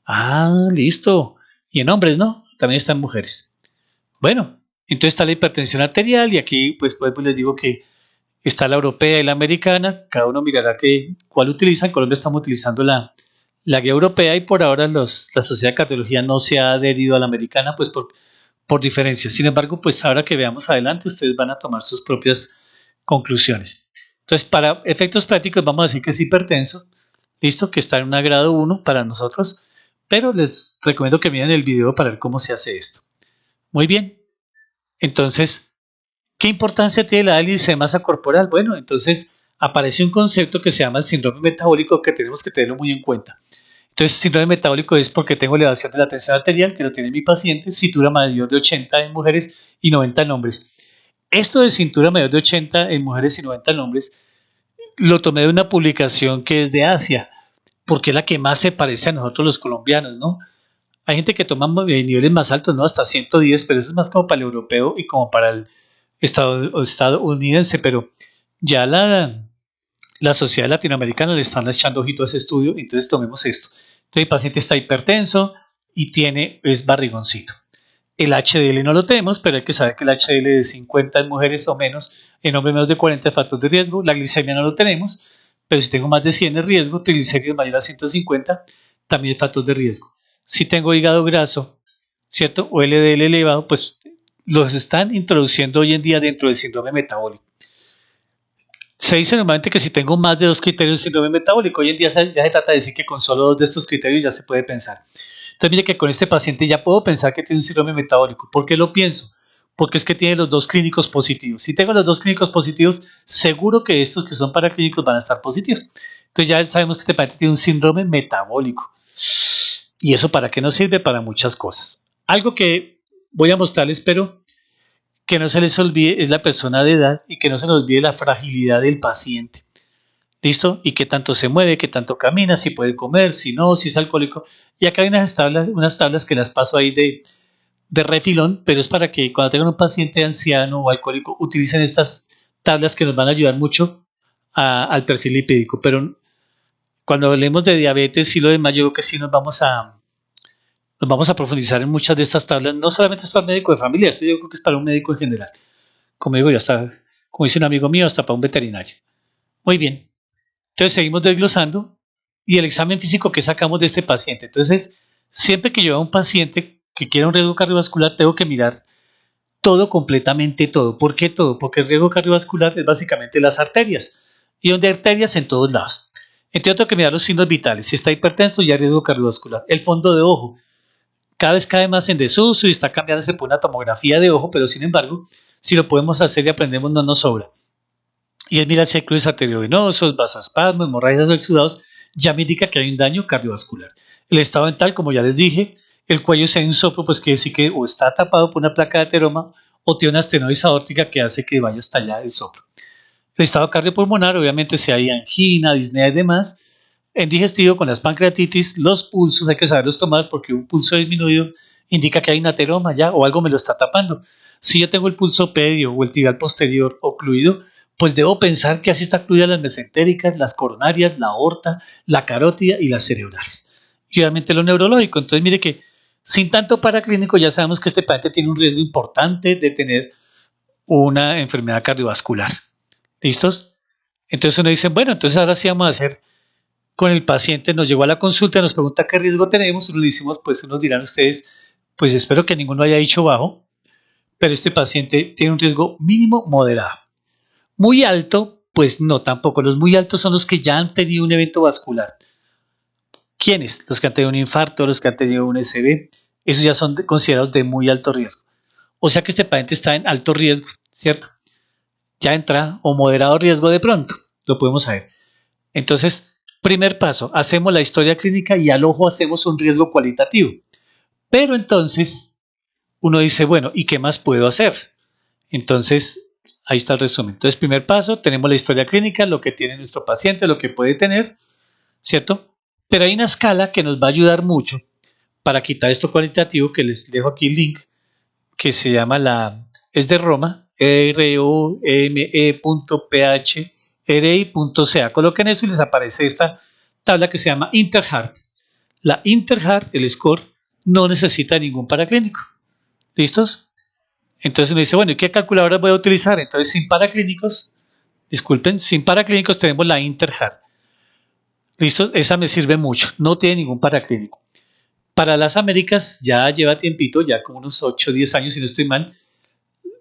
Ah, listo. Y en hombres, ¿no? También están mujeres. Bueno, entonces está la hipertensión arterial y aquí pues les digo que está la europea y la americana, cada uno mirará cuál utiliza. En Colombia estamos utilizando la guía europea y por ahora la Sociedad de Cardiología no se ha adherido a la americana pues por diferencias. Sin embargo, pues ahora que veamos adelante, ustedes van a tomar sus propias conclusiones. Entonces, para efectos prácticos vamos a decir que es hipertenso, listo, que está en un grado 1 para nosotros, pero les recomiendo que miren el video para ver cómo se hace esto. Muy bien, entonces, ¿qué importancia tiene la índice de masa corporal? Bueno, entonces aparece un concepto que se llama el síndrome metabólico que tenemos que tenerlo muy en cuenta. Entonces, síndrome metabólico es porque tengo elevación de la tensión arterial, que lo tiene mi paciente, cintura mayor de 80 en mujeres y 90 en hombres. Esto de cintura mayor de 80 en mujeres y 90 en hombres lo tomé de una publicación que es de Asia, porque es la que más se parece a nosotros los colombianos, ¿no? Hay gente que toma niveles más altos, ¿no? Hasta 110, pero eso es más como para el europeo y como para el estadounidense, pero ya la sociedad latinoamericana le están echando ojito a ese estudio, entonces tomemos esto. Entonces el paciente está hipertenso y es barrigoncito. El HDL no lo tenemos, pero hay que saber que el HDL de 50 en mujeres o menos, en hombres menos de 40 es factor de riesgo. La glicemia no lo tenemos, pero si tengo más de 100 es riesgo. Triglicéridos mayor a 150 también es factor de riesgo. Si tengo hígado graso, ¿cierto? O LDL elevado, pues los están introduciendo hoy en día dentro del síndrome metabólico. Se dice normalmente que si tengo más de 2 criterios de síndrome metabólico, hoy en día ya se trata de decir que con solo 2 de estos criterios ya se puede pensar. Entonces mire que con este paciente ya puedo pensar que tiene un síndrome metabólico. ¿Por qué lo pienso? Porque es que tiene los 2 clínicos positivos. Si tengo los 2 clínicos positivos, seguro que estos que son paraclínicos van a estar positivos. Entonces ya sabemos que este paciente tiene un síndrome metabólico. ¿Y eso para qué nos sirve? Para muchas cosas. Algo que voy a mostrarles, pero que no se les olvide, es la persona de edad y que no se les olvide la fragilidad del paciente. ¿Listo? Y qué tanto se mueve, qué tanto camina, si puede comer, si no, si es alcohólico. Y acá hay unas tablas que las paso ahí de refilón, pero es para que cuando tengan un paciente anciano o alcohólico utilicen estas tablas que nos van a ayudar mucho al perfil lipídico. Pero cuando hablemos de diabetes y lo demás, yo creo que sí nos vamos a profundizar en muchas de estas tablas. No solamente es para un médico de familia, esto yo creo que es para un médico en general. Como digo yo, hasta, como dice un amigo mío, hasta para un veterinario. Muy bien. Entonces seguimos desglosando y el examen físico que sacamos de este paciente. Entonces, siempre que yo veo a un paciente que quiera un riesgo cardiovascular, tengo que mirar todo, completamente todo. ¿Por qué todo? Porque el riesgo cardiovascular es básicamente las arterias. Y donde hay arterias en todos lados. Entonces tengo que mirar los signos vitales. Si está hipertenso, ya hay riesgo cardiovascular. El fondo de ojo. Cada vez cae más en desuso y está cambiándose por una tomografía de ojo, pero sin embargo, si lo podemos hacer y aprendemos, no nos sobra. Y él mira si hay cruces arteriovenosos, vasoespasmos, hemorragias o exudados, ya me indica que hay un daño cardiovascular. El estado dental, como ya les dije, el cuello se da un soplo, pues quiere decir que o está tapado por una placa de ateroma o tiene una estenosis aórtica que hace que vaya hasta allá el soplo. El estado cardiopulmonar, obviamente, si hay angina, disnea y demás. En digestivo, con las pancreatitis, los pulsos hay que saberlos tomar porque un pulso disminuido indica que hay un ateroma ya o algo me lo está tapando. Si yo tengo el pulso pedio o el tibial posterior ocluido, pues debo pensar que así está ocluidas las mesentéricas, las coronarias, la aorta, la carótida y las cerebrales. Y obviamente lo neurológico. Entonces, mire que sin tanto paraclínico ya sabemos que este paciente tiene un riesgo importante de tener una enfermedad cardiovascular. ¿Listos? Entonces uno dice, bueno, entonces ahora sí vamos a hacer con el paciente, nos llegó a la consulta, nos pregunta qué riesgo tenemos, uno le decimos, pues unos dirán ustedes, pues espero que ninguno haya dicho bajo, pero este paciente tiene un riesgo mínimo moderado. Muy alto, pues no, tampoco. Los muy altos son los que ya han tenido un evento vascular. ¿Quiénes? Los que han tenido un infarto, los que han tenido un SB, esos ya son considerados de muy alto riesgo. O sea que este paciente está en alto riesgo, ¿cierto? Ya entra o moderado riesgo de pronto, lo podemos saber. Entonces, primer paso, hacemos la historia clínica y al ojo hacemos un riesgo cualitativo. Pero entonces, uno dice, bueno, ¿y qué más puedo hacer? Entonces, ahí está el resumen. Entonces, primer paso, tenemos la historia clínica, lo que tiene nuestro paciente, lo que puede tener, ¿cierto? Pero hay una escala que nos va a ayudar mucho para quitar esto cualitativo, que les dejo aquí el link, que se llama es de Roma, rome.phri.ca. Coloquen eso y les aparece esta tabla que se llama Interheart. La Interheart, el score, no necesita ningún paraclínico. ¿Listos? Entonces uno dice, bueno, ¿y qué calculadora voy a utilizar? Entonces, sin paraclínicos tenemos la Interheart. ¿Listo? Esa me sirve mucho. No tiene ningún paraclínico. Para las Américas ya lleva tiempito, ya como unos 8 o 10 años, si no estoy mal,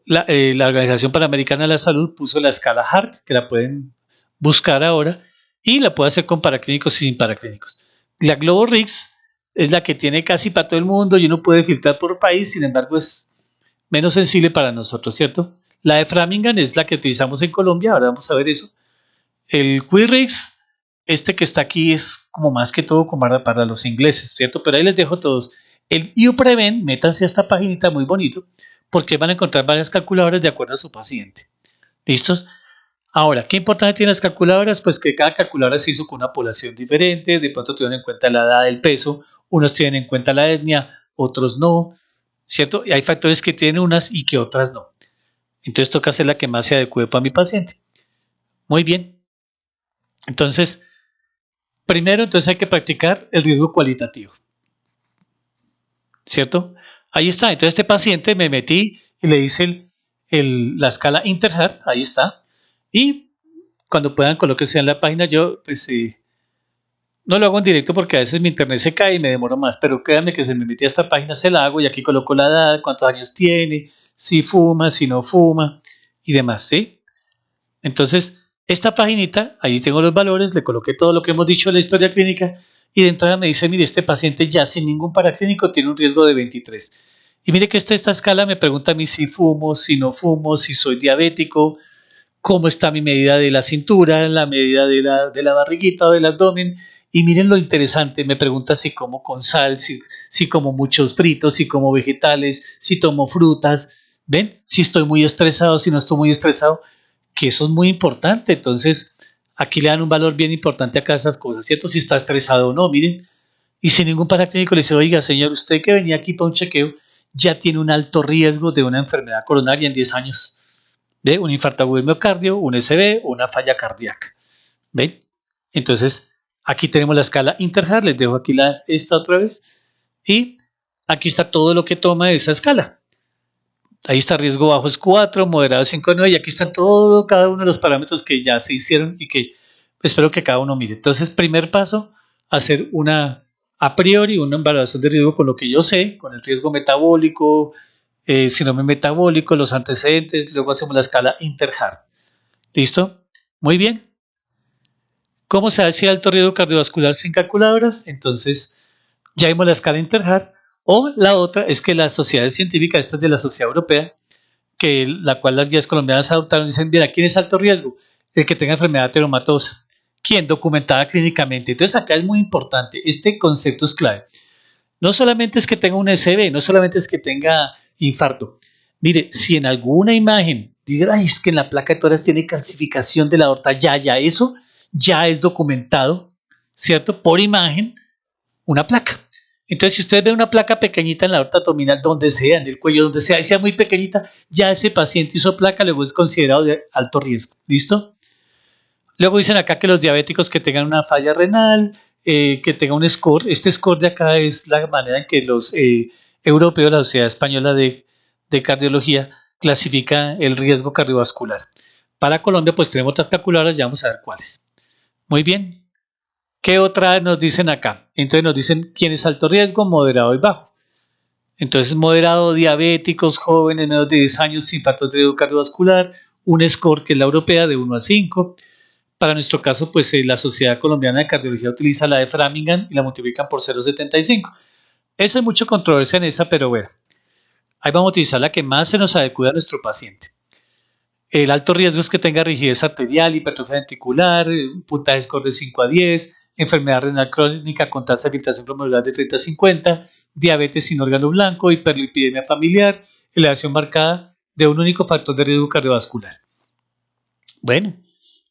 la Organización Panamericana de la Salud puso la escala HART, que la pueden buscar ahora, y la puede hacer con paraclínicos y sin paraclínicos. La GloboRix es la que tiene casi para todo el mundo y uno puede filtrar por país, sin embargo es menos sensible para nosotros, ¿cierto? La de Framingham es la que utilizamos en Colombia, ahora vamos a ver eso. El Quirix, este que está aquí es como más que todo como para los ingleses, ¿cierto? Pero ahí les dejo todos. El UPrevent, métanse a esta paginita muy bonito, porque van a encontrar varias calculadoras de acuerdo a su paciente. ¿Listos? Ahora, ¿qué importancia tienen las calculadoras? Pues que cada calculadora se hizo con una población diferente, de pronto tienen en cuenta la edad, el peso, unos tienen en cuenta la etnia, otros no, ¿cierto? Y hay factores que tienen unas y que otras no. Entonces toca hacer la que más se adecue para mi paciente. Muy bien. Entonces, primero, entonces hay que practicar el riesgo cualitativo, ¿cierto? Ahí está. Entonces, este paciente me metí y le hice la escala Interheart, ahí está. Y cuando puedan, colóquense en la página. Yo, pues, no lo hago en directo porque a veces mi internet se cae y me demoro más, pero créanme que se me metí a esta página, se la hago y aquí coloco la edad, cuántos años tiene, si fuma, si no fuma y demás, ¿sí? Entonces, esta paginita, ahí tengo los valores, le coloqué todo lo que hemos dicho en la historia clínica y de entrada me dice, mire, este paciente ya sin ningún paraclínico tiene un riesgo de 23. Y mire que esta escala me pregunta a mí si fumo, si no fumo, si soy diabético, cómo está mi medida de la cintura, la medida de la barriguita o del abdomen Y miren lo interesante, me pregunta si como con sal, si como muchos fritos, si como vegetales, si tomo frutas, ¿ven? Si estoy muy estresado, si no estoy muy estresado, que eso es muy importante. Entonces, aquí le dan un valor bien importante a cada esas cosas, ¿cierto? Si está estresado o no, miren. Y si ningún paraclínico le dice, oiga, señor, usted que venía aquí para un chequeo, ya tiene un alto riesgo de una enfermedad coronaria en 10 años, ¿ve? Un infarto agudo del miocardio, un SB o una falla cardíaca, ¿ven? Entonces, aquí tenemos la escala Interhart, les dejo aquí esta otra vez, y aquí está todo lo que toma esa escala. Ahí está riesgo bajo es 4, moderado 5, 9, y aquí están todo, cada uno de los parámetros que ya se hicieron y que espero que cada uno mire. Entonces, primer paso, hacer a priori una evaluación de riesgo con lo que yo sé, con el riesgo metabólico, síndrome metabólico, los antecedentes, luego hacemos la escala Interhart. ¿Listo? Muy bien. ¿Cómo se hace alto riesgo cardiovascular sin calculadoras? Entonces, ya vimos la escala Interhart. O la otra es que las sociedades científicas, esta es de la Sociedad Europea, la cual las guías colombianas adoptaron, dicen, mira, ¿quién es alto riesgo? El que tenga enfermedad ateromatosa. ¿Quién? Documentada clínicamente. Entonces acá es muy importante, este concepto es clave. No solamente es que tenga un SB, no solamente es que tenga infarto. Mire, si en alguna imagen dice, ay, es que en la placa de tórax tiene calcificación de la aorta, eso ya es documentado, ¿cierto? Por imagen, una placa. Entonces, si usted ve una placa pequeñita en la aorta abdominal, donde sea, en el cuello, donde sea, y sea muy pequeñita, ya ese paciente hizo placa, luego es considerado de alto riesgo. ¿Listo? Luego dicen acá que los diabéticos que tengan una falla renal, que tengan un score. Este score de acá es la manera en que los europeos, la Sociedad Española de Cardiología, clasifica el riesgo cardiovascular. Para Colombia, pues tenemos otras calculadoras, ya vamos a ver cuáles. Muy bien. ¿Qué otra nos dicen acá? Entonces nos dicen quién es alto riesgo, moderado y bajo. Entonces, moderado, diabéticos, jóvenes, menos de 10 años, sin patrón de riesgo cardiovascular, un score que es la europea de 1 a 5. Para nuestro caso, pues la Sociedad Colombiana de Cardiología utiliza la de Framingham y la multiplican por 0,75. Eso hay mucha controversia en esa, pero bueno, ahí vamos a utilizar la que más se nos adecue a nuestro paciente. El alto riesgo es que tenga rigidez arterial, hipertrofia ventricular, un puntaje score de 5 a 10, enfermedad renal crónica con tasa de filtración glomerular de 30 a 50, diabetes sin órgano blanco, hiperlipidemia familiar, elevación marcada de un único factor de riesgo cardiovascular. Bueno,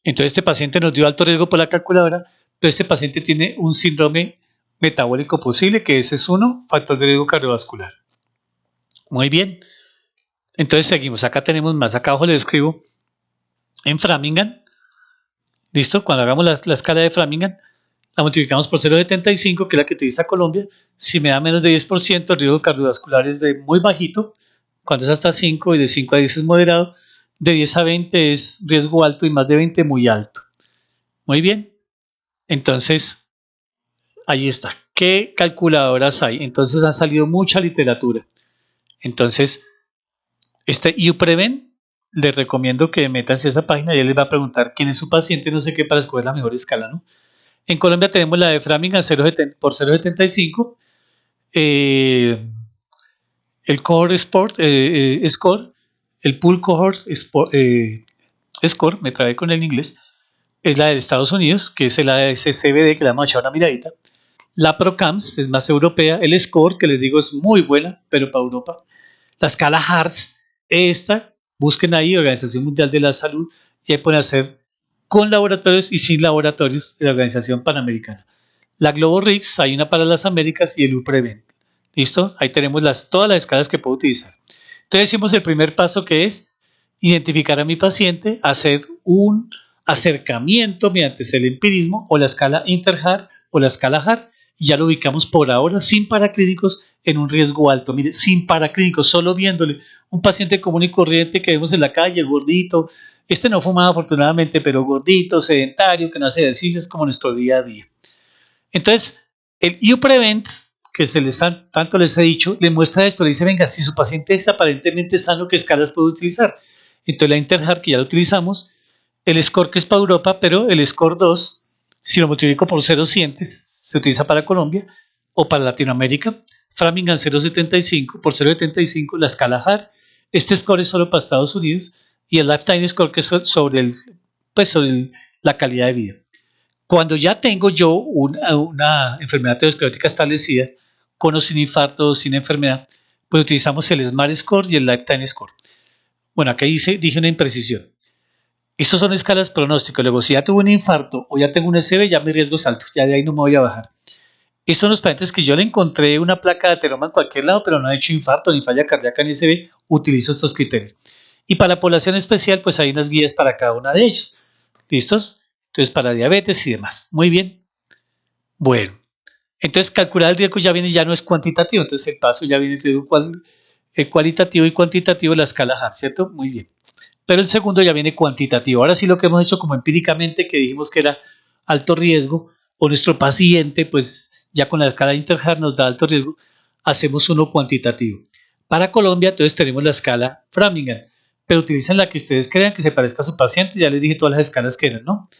entonces este paciente nos dio alto riesgo por la calculadora, pero este paciente tiene un síndrome metabólico posible, que ese es uno, factor de riesgo cardiovascular. Muy bien. Entonces seguimos, acá tenemos más, acá abajo le escribo en Framingham, ¿listo? Cuando hagamos la escala de Framingham, la multiplicamos por 0,75, que es la que utiliza Colombia. Si me da menos de 10%, el riesgo cardiovascular es de muy bajito, cuando es hasta 5 y de 5 a 10 es moderado, de 10 a 20 es riesgo alto y más de 20 muy alto. Muy bien, entonces ahí está. ¿Qué calculadoras hay? Entonces ha salido mucha literatura. Entonces, este UPreven, les recomiendo que metanse a esa página y él les va a preguntar quién es su paciente, no sé qué, para escoger la mejor escala, ¿no? En Colombia tenemos la de Framingham por 0,75, el Cohort Sport, Score, el Pool Cohort Score, me trabé con el inglés, es la de Estados Unidos, que es la de CCBD, que le vamos a echar una miradita. La ProCAMS es más europea, el Score, que les digo es muy buena, pero para Europa. La escala HARTS, esta, busquen ahí, Organización Mundial de la Salud, y ahí pueden hacer con laboratorios y sin laboratorios de la Organización Panamericana. La GloboRix, hay una para las Américas y el UPreven. ¿Listo? Ahí tenemos todas las escalas que puedo utilizar. Entonces hicimos el primer paso, que es identificar a mi paciente, hacer un acercamiento mediante el empirismo o la escala Interhart o la escala Hart, y ya lo ubicamos por ahora sin paraclínicos en un riesgo alto. Mire, sin paraclínicos, solo viéndole un paciente común y corriente que vemos en la calle, gordito, este no fumaba afortunadamente, pero gordito, sedentario, que no hace ejercicios, como nuestro día a día. Entonces, el UPrevent, que tanto les he dicho, le muestra esto, le dice, venga, si su paciente es aparentemente sano, ¿qué escalas puede utilizar? Entonces la Interhart, que ya lo utilizamos, el score que es para Europa, pero el score 2, si lo multiplico por 0,100, se utiliza para Colombia o para Latinoamérica. Framingham 0,75 por 0,75, la escala Hart. Este score es solo para Estados Unidos y el Lifetime Score, que es sobre la calidad de vida. Cuando ya tengo yo una enfermedad aterosclerótica establecida, con o sin infarto o sin enfermedad, pues utilizamos el SMART Score y el Lifetime Score. Bueno, acá dije una imprecisión. Estos son escalas pronósticos. Luego, si ya tuve un infarto o ya tengo un SB, ya mi riesgo es alto. Ya de ahí no me voy a bajar. Estos son los pacientes que yo le encontré una placa de ateroma en cualquier lado, pero no ha hecho infarto, ni falla cardíaca, ni SB. Utilizo estos criterios. Y para la población especial, pues hay unas guías para cada una de ellas. ¿Listos? Entonces, para diabetes y demás. Muy bien. Bueno. Entonces, calcular el riesgo ya no es cuantitativo. Entonces, el paso ya viene el riesgo cualitativo y cuantitativo de la escala Hart, ¿cierto? Muy bien. Pero el segundo ya viene cuantitativo. Ahora sí lo que hemos hecho como empíricamente, que dijimos que era alto riesgo, o nuestro paciente, pues ya con la escala Interhart nos da alto riesgo, hacemos uno cuantitativo. Para Colombia, entonces tenemos la escala Framingham, pero utilizan la que ustedes crean que se parezca a su paciente. Ya les dije todas las escalas que eran, ¿no?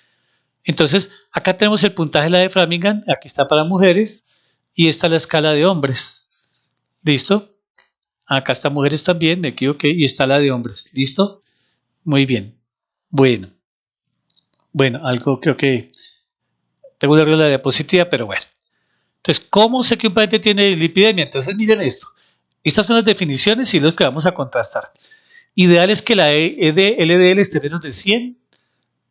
Entonces, acá tenemos el puntaje de la de Framingham, aquí está para mujeres, y esta es la escala de hombres. ¿Listo? Acá está mujeres también, me equivoqué, y está la de hombres. ¿Listo? Muy bien. Bueno, algo creo que tengo un error en la diapositiva, pero bueno. Entonces, ¿cómo sé que un paciente tiene lipidemia? Entonces, miren esto. Estas son las definiciones y los que vamos a contrastar. Ideal es que la LDL esté menos de 100.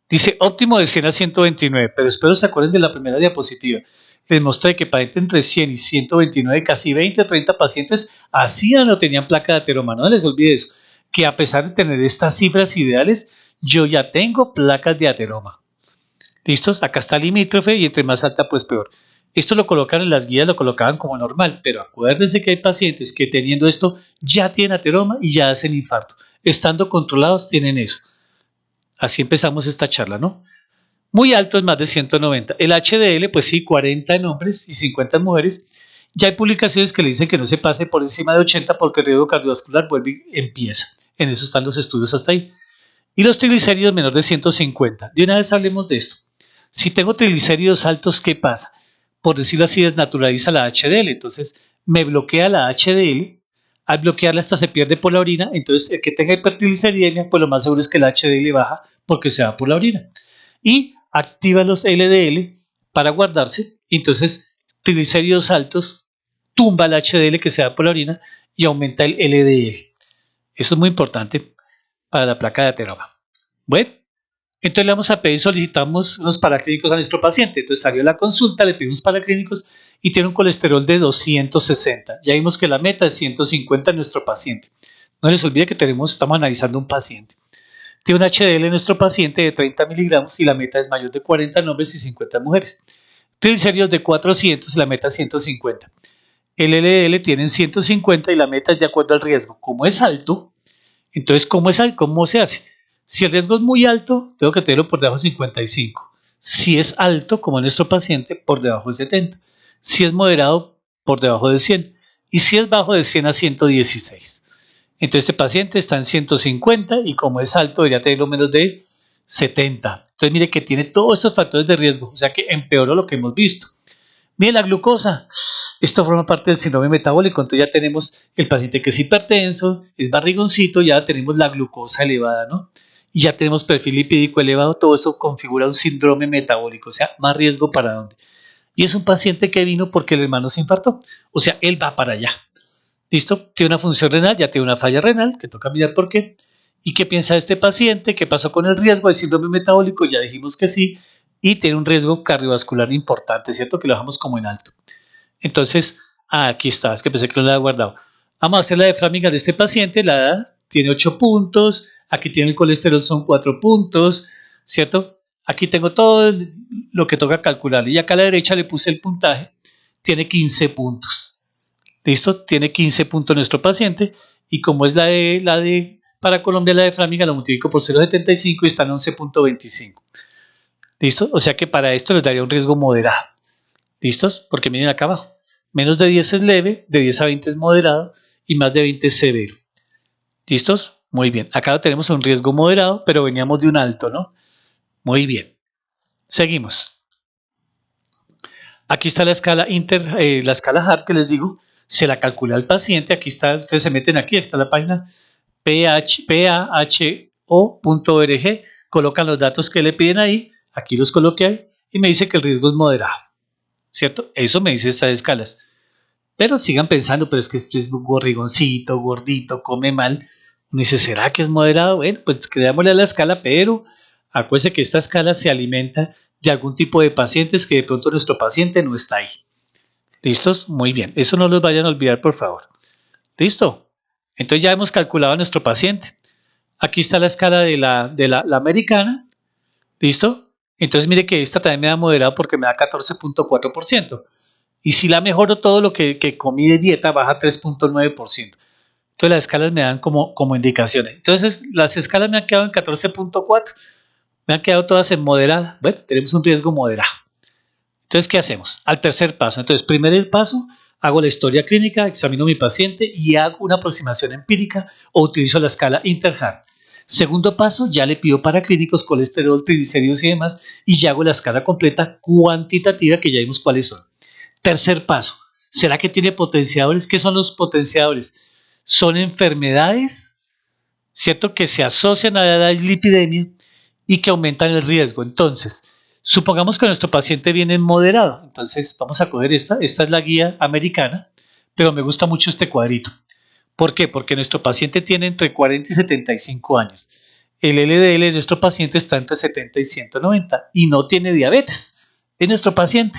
Dice óptimo de 100 a 129, pero espero se acuerden de la primera diapositiva. Les mostré que pacientes entre 100 y 129, casi 20 o 30 pacientes hacían o tenían placa de ateroma. No les olvide eso, que a pesar de tener estas cifras ideales, yo ya tengo placas de ateroma. ¿Listos? Acá está limítrofe y entre más alta, pues peor. Esto lo colocan en las guías, lo colocaban como normal, pero acuérdense que hay pacientes que teniendo esto ya tienen ateroma y ya hacen infarto. Estando controlados tienen eso. Así empezamos esta charla, ¿no? Muy alto es más de 190. El HDL, pues sí, 40 en hombres y 50 en mujeres. Ya hay publicaciones que le dicen que no se pase por encima de 80 porque el riesgo cardiovascular vuelve y empieza. En eso están los estudios hasta ahí. Y los triglicéridos menor de 150. De una vez hablemos de esto. Si tengo triglicéridos altos, ¿qué pasa? Por decirlo así, desnaturaliza la HDL. Entonces, me bloquea la HDL. Al bloquearla, hasta se pierde por la orina. Entonces, el que tenga hipertrigliceridemia, pues lo más seguro es que la HDL baja porque se va por la orina. Y activa los LDL para guardarse. Entonces, triglicéridos altos tumba el HDL que se va por la orina y aumenta el LDL. Eso es muy importante para la placa de ateroma. Bueno, entonces le vamos a pedir, solicitamos unos paraclínicos a nuestro paciente. Entonces salió la consulta, le pedimos paraclínicos y tiene un colesterol de 260. Ya vimos que la meta es 150 en nuestro paciente. No les olvide que estamos analizando un paciente. Tiene un HDL en nuestro paciente de 30 miligramos y la meta es mayor de 40 en hombres y 50 en mujeres. Triglicéridos de 400 y la meta es 150. El LDL tienen 150 y la meta es de acuerdo al riesgo. Como es alto, entonces, ¿cómo se hace? Si el riesgo es muy alto, tengo que tenerlo por debajo de 55. Si es alto, como nuestro paciente, por debajo de 70. Si es moderado, por debajo de 100. Y si es bajo de 100 a 116. Entonces, este paciente está en 150 y como es alto, debería tenerlo menos de 70. Entonces, mire que tiene todos estos factores de riesgo, o sea que empeoró lo que hemos visto. Miren la glucosa. Esto forma parte del síndrome metabólico. Entonces ya tenemos el paciente que es hipertenso, es barrigoncito, ya tenemos la glucosa elevada, ¿no? Y ya tenemos perfil lipídico elevado. Todo eso configura un síndrome metabólico, o sea, más riesgo para dónde. Y es un paciente que vino porque el hermano se infartó. O sea, él va para allá. ¿Listo? Tiene una función renal, ya tiene una falla renal, que toca mirar por qué. ¿Y qué piensa este paciente? ¿Qué pasó con el riesgo del síndrome metabólico? Ya dijimos que sí. Y tiene un riesgo cardiovascular importante, ¿cierto? Que lo dejamos como en alto. Entonces, aquí está, es que pensé que no la había guardado. Vamos a hacer la de Framingham de este paciente, la edad tiene 8 puntos, aquí tiene el colesterol, son 4 puntos, ¿cierto? Aquí tengo todo lo que toca calcular. Y acá a la derecha le puse el puntaje, tiene 15 puntos. ¿Listo? Tiene 15 puntos nuestro paciente. Y como es para Colombia, la de Framingham, lo multiplico por 0,75 y está en 11,25. ¿Listo? O sea que para esto les daría un riesgo moderado. ¿Listos? Porque miren acá abajo. Menos de 10 es leve, de 10 a 20 es moderado y más de 20 es severo. ¿Listos? Muy bien. Acá tenemos un riesgo moderado, pero veníamos de un alto, ¿no? Muy bien. Seguimos. Aquí está la escala la escala Hart que les digo. Se la calcula al paciente. Aquí está, ustedes se meten aquí, está la página paho.org. Colocan los datos que le piden ahí. Aquí los coloqué ahí y me dice que el riesgo es moderado, ¿cierto? Eso me dice estas escalas. Pero sigan pensando, pero es que este es un gorrigoncito, gordito, come mal. Uno dice, ¿será que es moderado? Bueno, pues creámosle a la escala, pero acuérdense que esta escala se alimenta de algún tipo de pacientes que de pronto nuestro paciente no está ahí. ¿Listos? Muy bien. Eso no los vayan a olvidar, por favor. ¿Listo? Entonces ya hemos calculado a nuestro paciente. Aquí está la escala de la americana. ¿Listo? Entonces mire que esta también me da moderado porque me da 14.4%. Y si la mejoro, todo lo que comí de dieta baja 3.9%. Entonces las escalas me dan como indicaciones. Entonces las escalas me han quedado en 14.4. Me han quedado todas en moderada. Bueno, tenemos un riesgo moderado. Entonces, ¿qué hacemos? Al tercer paso. Entonces, primer paso, hago la historia clínica, examino a mi paciente y hago una aproximación empírica o utilizo la escala Interhart. Segundo paso, ya le pido para clínicos, colesterol, triglicéridos y demás, y ya hago la escala completa cuantitativa que ya vimos cuáles son. Tercer paso, ¿será que tiene potenciadores? ¿Qué son los potenciadores? Son enfermedades, ¿cierto?, que se asocian a la lipidemia y que aumentan el riesgo. Entonces, supongamos que nuestro paciente viene en moderado. Entonces, vamos a coger esta es la guía americana, pero me gusta mucho este cuadrito. ¿Por qué? Porque nuestro paciente tiene entre 40 y 75 años. El LDL de nuestro paciente está entre 70 y 190 y no tiene diabetes. Es nuestro paciente,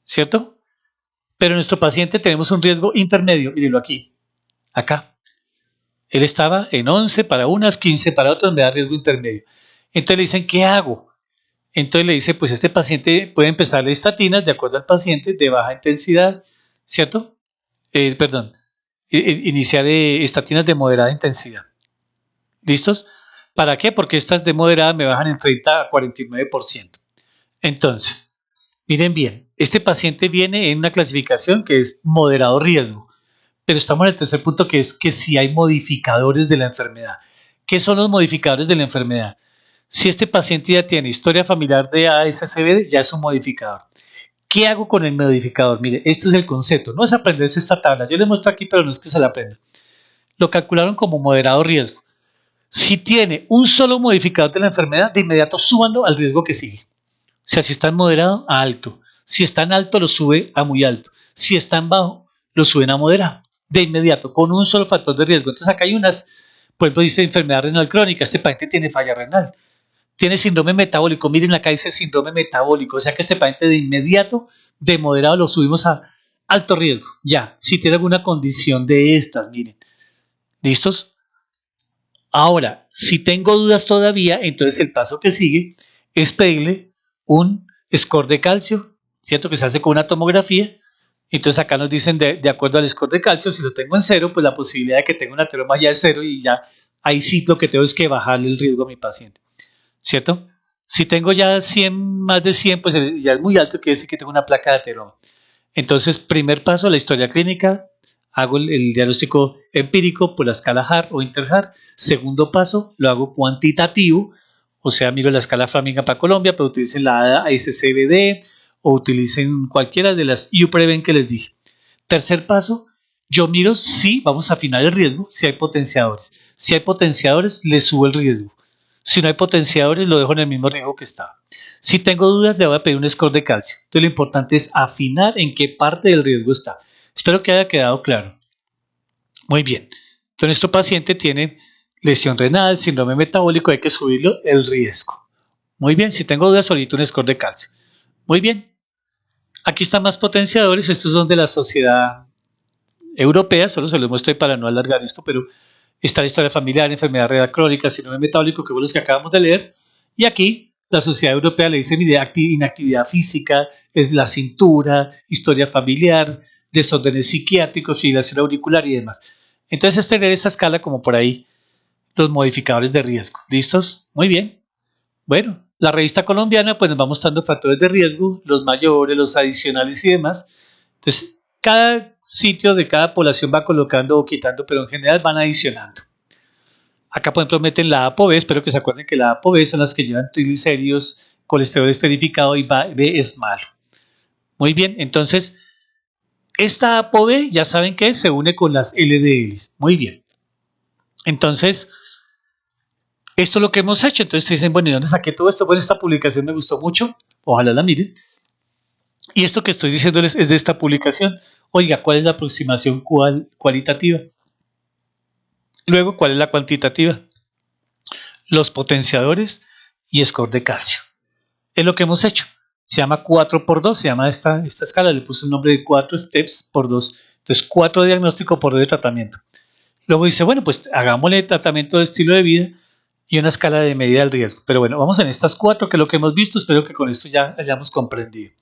¿cierto? Pero en nuestro paciente tenemos un riesgo intermedio. Mírenlo aquí, acá. Él estaba en 11 para unas, 15 para otras, me da riesgo intermedio. Entonces le dicen, ¿qué hago? Entonces le dice, pues este paciente puede empezarle estatinas de acuerdo al paciente de baja intensidad, ¿cierto? Iniciar estatinas de moderada intensidad. ¿Listos? ¿Para qué? Porque estas de moderada me bajan en 30 a 49%. Entonces, miren bien, este paciente viene en una clasificación que es moderado riesgo, pero estamos en el tercer punto, que es que si hay modificadores de la enfermedad. ¿Qué son los modificadores de la enfermedad? Si este paciente ya tiene historia familiar de ASCVD, ya es un modificador. ¿Qué hago con el modificador? Mire, este es el concepto. No es aprenderse esta tabla. Yo les muestro aquí, pero no es que se la aprenda. Lo calcularon como moderado riesgo. Si tiene un solo modificador de la enfermedad, de inmediato súbanlo al riesgo que sigue. O sea, si está en moderado, a alto. Si está en alto, lo sube a muy alto. Si está en bajo, lo suben a moderado. De inmediato, con un solo factor de riesgo. Entonces acá hay unas, por ejemplo, dice enfermedad renal crónica. Este paciente tiene falla renal. Tiene síndrome metabólico. Miren acá dice síndrome metabólico. O sea que este paciente de inmediato, de moderado, lo subimos a alto riesgo. Ya, si tiene alguna condición de estas, miren. ¿Listos? Ahora, si tengo dudas todavía, entonces el paso que sigue es pedirle un score de calcio, ¿cierto? Que se hace con una tomografía. Entonces acá nos dicen de acuerdo al score de calcio, si lo tengo en cero, pues la posibilidad de que tenga una ateroma ya es cero y ya ahí sí lo que tengo es que bajarle el riesgo a mi paciente, ¿cierto? Si tengo ya 100, más de 100, pues ya es muy alto, quiere decir que tengo una placa de ateroma. Entonces, primer paso, la historia clínica, hago el diagnóstico empírico por la escala Hart o Interhart. Segundo paso, lo hago cuantitativo, o sea, miro la escala Framingham para Colombia, pero utilicen la ASCVD o utilicen cualquiera de las UPREVEN que les dije. Tercer paso, yo miro si vamos a afinar el riesgo, si hay potenciadores. Si hay potenciadores, le subo el riesgo. Si no hay potenciadores, lo dejo en el mismo riesgo que estaba. Si tengo dudas, le voy a pedir un score de calcio. Entonces lo importante es afinar en qué parte del riesgo está. Espero que haya quedado claro. Muy bien. Entonces nuestro paciente tiene lesión renal, síndrome metabólico, hay que subirlo el riesgo. Muy bien, si tengo dudas, solicito un score de calcio. Muy bien. Aquí están más potenciadores, estos son de la Sociedad Europea, solo se los muestro para no alargar esto, pero está la historia familiar, enfermedad renal crónica, síndrome metabólico, que fue los que acabamos de leer, y aquí la Sociedad Europea le dice, mire, inactividad física, es la cintura, historia familiar, desórdenes psiquiátricos, fibrilación auricular y demás. Entonces es tener esta escala como por ahí, los modificadores de riesgo. ¿Listos? Muy bien. Bueno, la revista colombiana pues nos va mostrando factores de riesgo, los mayores, los adicionales y demás. Entonces, cada sitio de cada población va colocando o quitando, pero en general van adicionando. Acá, por ejemplo, meten la ApoB, espero que se acuerden que la ApoB son las que llevan triglicéridos, colesterol esterificado y B es malo. Muy bien, entonces, esta ApoB, ya saben que se une con las LDLs. Muy bien. Entonces, esto es lo que hemos hecho. Entonces te dicen, bueno, ¿y dónde saqué todo esto? Bueno, esta publicación me gustó mucho. ojalá la miren. Y esto que estoy diciéndoles es de esta publicación. Oiga, ¿cuál es la aproximación cualitativa? Luego, ¿cuál es la cuantitativa? Los potenciadores y score de calcio. Es lo que hemos hecho. Se llama 4x2, se llama esta escala, le puse un nombre de 4 steps por 2. Entonces, 4 de diagnóstico por 2 de tratamiento. Luego dice, bueno, pues hagámosle tratamiento de estilo de vida y una escala de medida del riesgo. Pero bueno, vamos en estas 4, que es lo que hemos visto. Espero que con esto ya hayamos comprendido.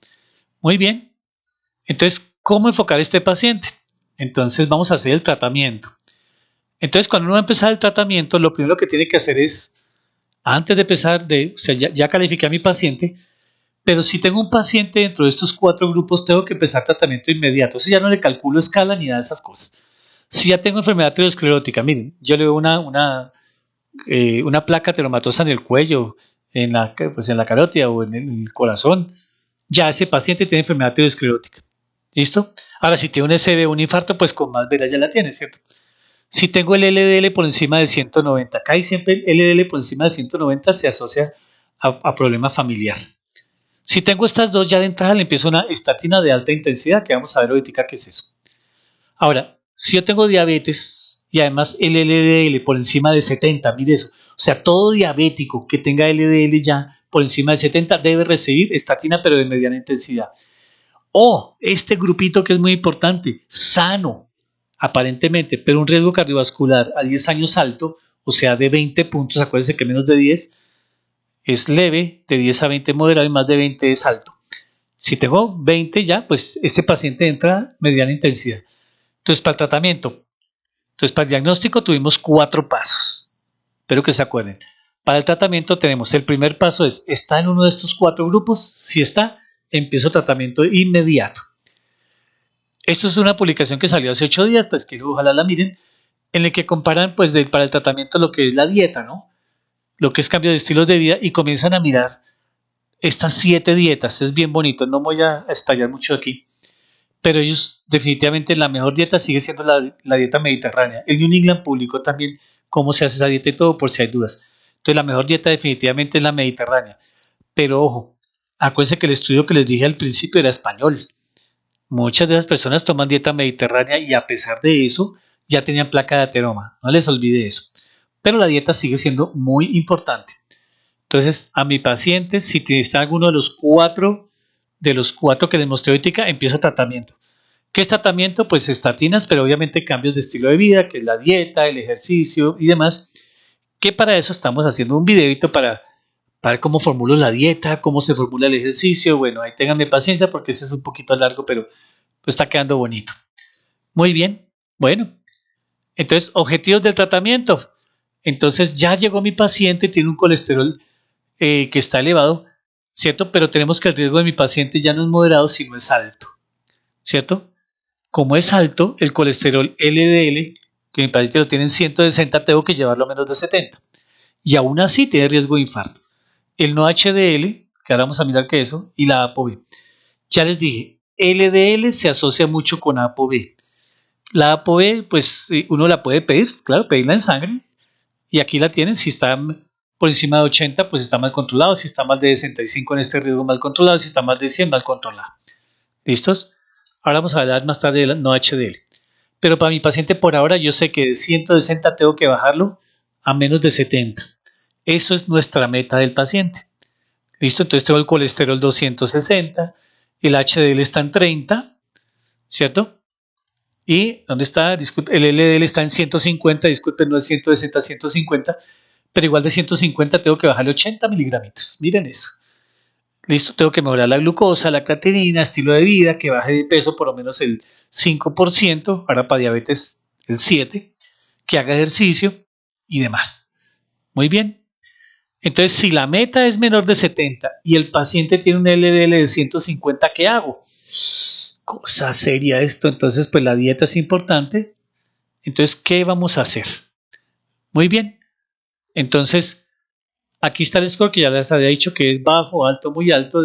Muy bien. Entonces, ¿cómo enfocar a este paciente? Entonces, vamos a hacer el tratamiento. Entonces, cuando uno va a empezar el tratamiento, lo primero que tiene que hacer es, antes de empezar, o sea, ya califiqué a mi paciente, pero si tengo un paciente dentro de estos 4 grupos, tengo que empezar tratamiento inmediato. Entonces, ya no le calculo escala ni nada de esas cosas. Si ya tengo enfermedad aterosclerótica, miren, yo le veo una placa ateromatosa en el cuello, pues en la carótida o en el corazón, ya ese paciente tiene enfermedad aterosclerótica. ¿Listo? Ahora, si tiene un SB o un infarto, pues con más veras ya la tiene, ¿cierto? Si tengo el LDL por encima de 190, acá y siempre el LDL por encima de 190 se asocia a problema familiar. Si tengo estas dos, ya de entrada le empiezo una estatina de alta intensidad, que vamos a ver ahorita qué es eso. Ahora, si yo tengo diabetes y además el LDL por encima de 70, mire eso, o sea, todo diabético que tenga LDL ya por encima de 70 debe recibir estatina, pero de mediana intensidad. O este grupito que es muy importante, sano, aparentemente, pero un riesgo cardiovascular a 10 años alto, o sea, de 20 puntos, acuérdense que menos de 10 es leve, de 10 a 20 moderado y más de 20 es alto. Si tengo 20 ya, pues este paciente entra a mediana intensidad. Entonces, para el tratamiento, para el diagnóstico tuvimos 4 pasos. Espero que se acuerden. Para el tratamiento tenemos, el primer paso es, ¿está en uno de estos 4 grupos? Si está, empiezo tratamiento inmediato. Esto es una publicación que salió hace 8 días, pues quiero ojalá la miren, en el que comparan pues para el tratamiento lo que es la dieta, ¿no? Lo que es cambio de estilos de vida y comienzan a mirar estas 7 dietas. Es bien bonito, no voy a explayar mucho aquí, pero ellos definitivamente la mejor dieta sigue siendo la dieta mediterránea. El New England publicó también cómo se hace esa dieta y todo por si hay dudas. Entonces la mejor dieta definitivamente es la mediterránea. Pero ojo, acuérdense que el estudio que les dije al principio era español. Muchas de esas personas toman dieta mediterránea y a pesar de eso ya tenían placa de ateroma. No les olvide eso. Pero la dieta sigue siendo muy importante. Entonces, a mi paciente, si está alguno de los cuatro que les mostré ahorita, empiezo tratamiento. ¿Qué es tratamiento? Pues estatinas, pero obviamente cambios de estilo de vida, que es la dieta, el ejercicio y demás. Que para eso estamos haciendo un videito para cómo formulo la dieta, cómo se formula el ejercicio. Bueno, ahí ténganme paciencia porque ese es un poquito largo, pero pues está quedando bonito. Muy bien, bueno. Entonces, objetivos del tratamiento. Entonces, ya llegó mi paciente, tiene un colesterol que está elevado, ¿cierto? Pero tenemos que el riesgo de mi paciente ya no es moderado, sino es alto, ¿cierto? Como es alto, el colesterol LDL, que mi paciente lo tiene en 160, tengo que llevarlo a menos de 70. Y aún así tiene riesgo de infarto. El no HDL, que ahora vamos a mirar qué es eso, y la ApoB. Ya les dije, LDL se asocia mucho con ApoB. La ApoB, pues uno la puede pedir, claro, pedirla en sangre, y aquí la tienen, si está por encima de 80, pues está mal controlado, si está más de 65 en este riesgo mal controlado, si está más de 100 mal controlado. ¿Listos? Ahora vamos a hablar más tarde del no HDL. Pero para mi paciente por ahora yo sé que de 160 tengo que bajarlo a menos de 70. Eso es nuestra meta del paciente. ¿Listo? Entonces tengo el colesterol 260, el HDL está en 30, ¿cierto? ¿Y dónde está? Disculpe, el LDL está en 150, disculpen, no es 160, 150, pero igual de 150 tengo que bajarle 80 miligramitos. Miren eso. Listo, tengo que mejorar la glucosa, la creatinina, estilo de vida, que baje de peso por lo menos el 5%, ahora para diabetes el 7%, que haga ejercicio y demás. Muy bien. Entonces, si la meta es menor de 70 y el paciente tiene un LDL de 150, ¿qué hago? Cosa seria esto. Entonces, pues la dieta es importante. Entonces, ¿qué vamos a hacer? Muy bien. Entonces, aquí está el score que ya les había dicho que es bajo, alto, muy alto.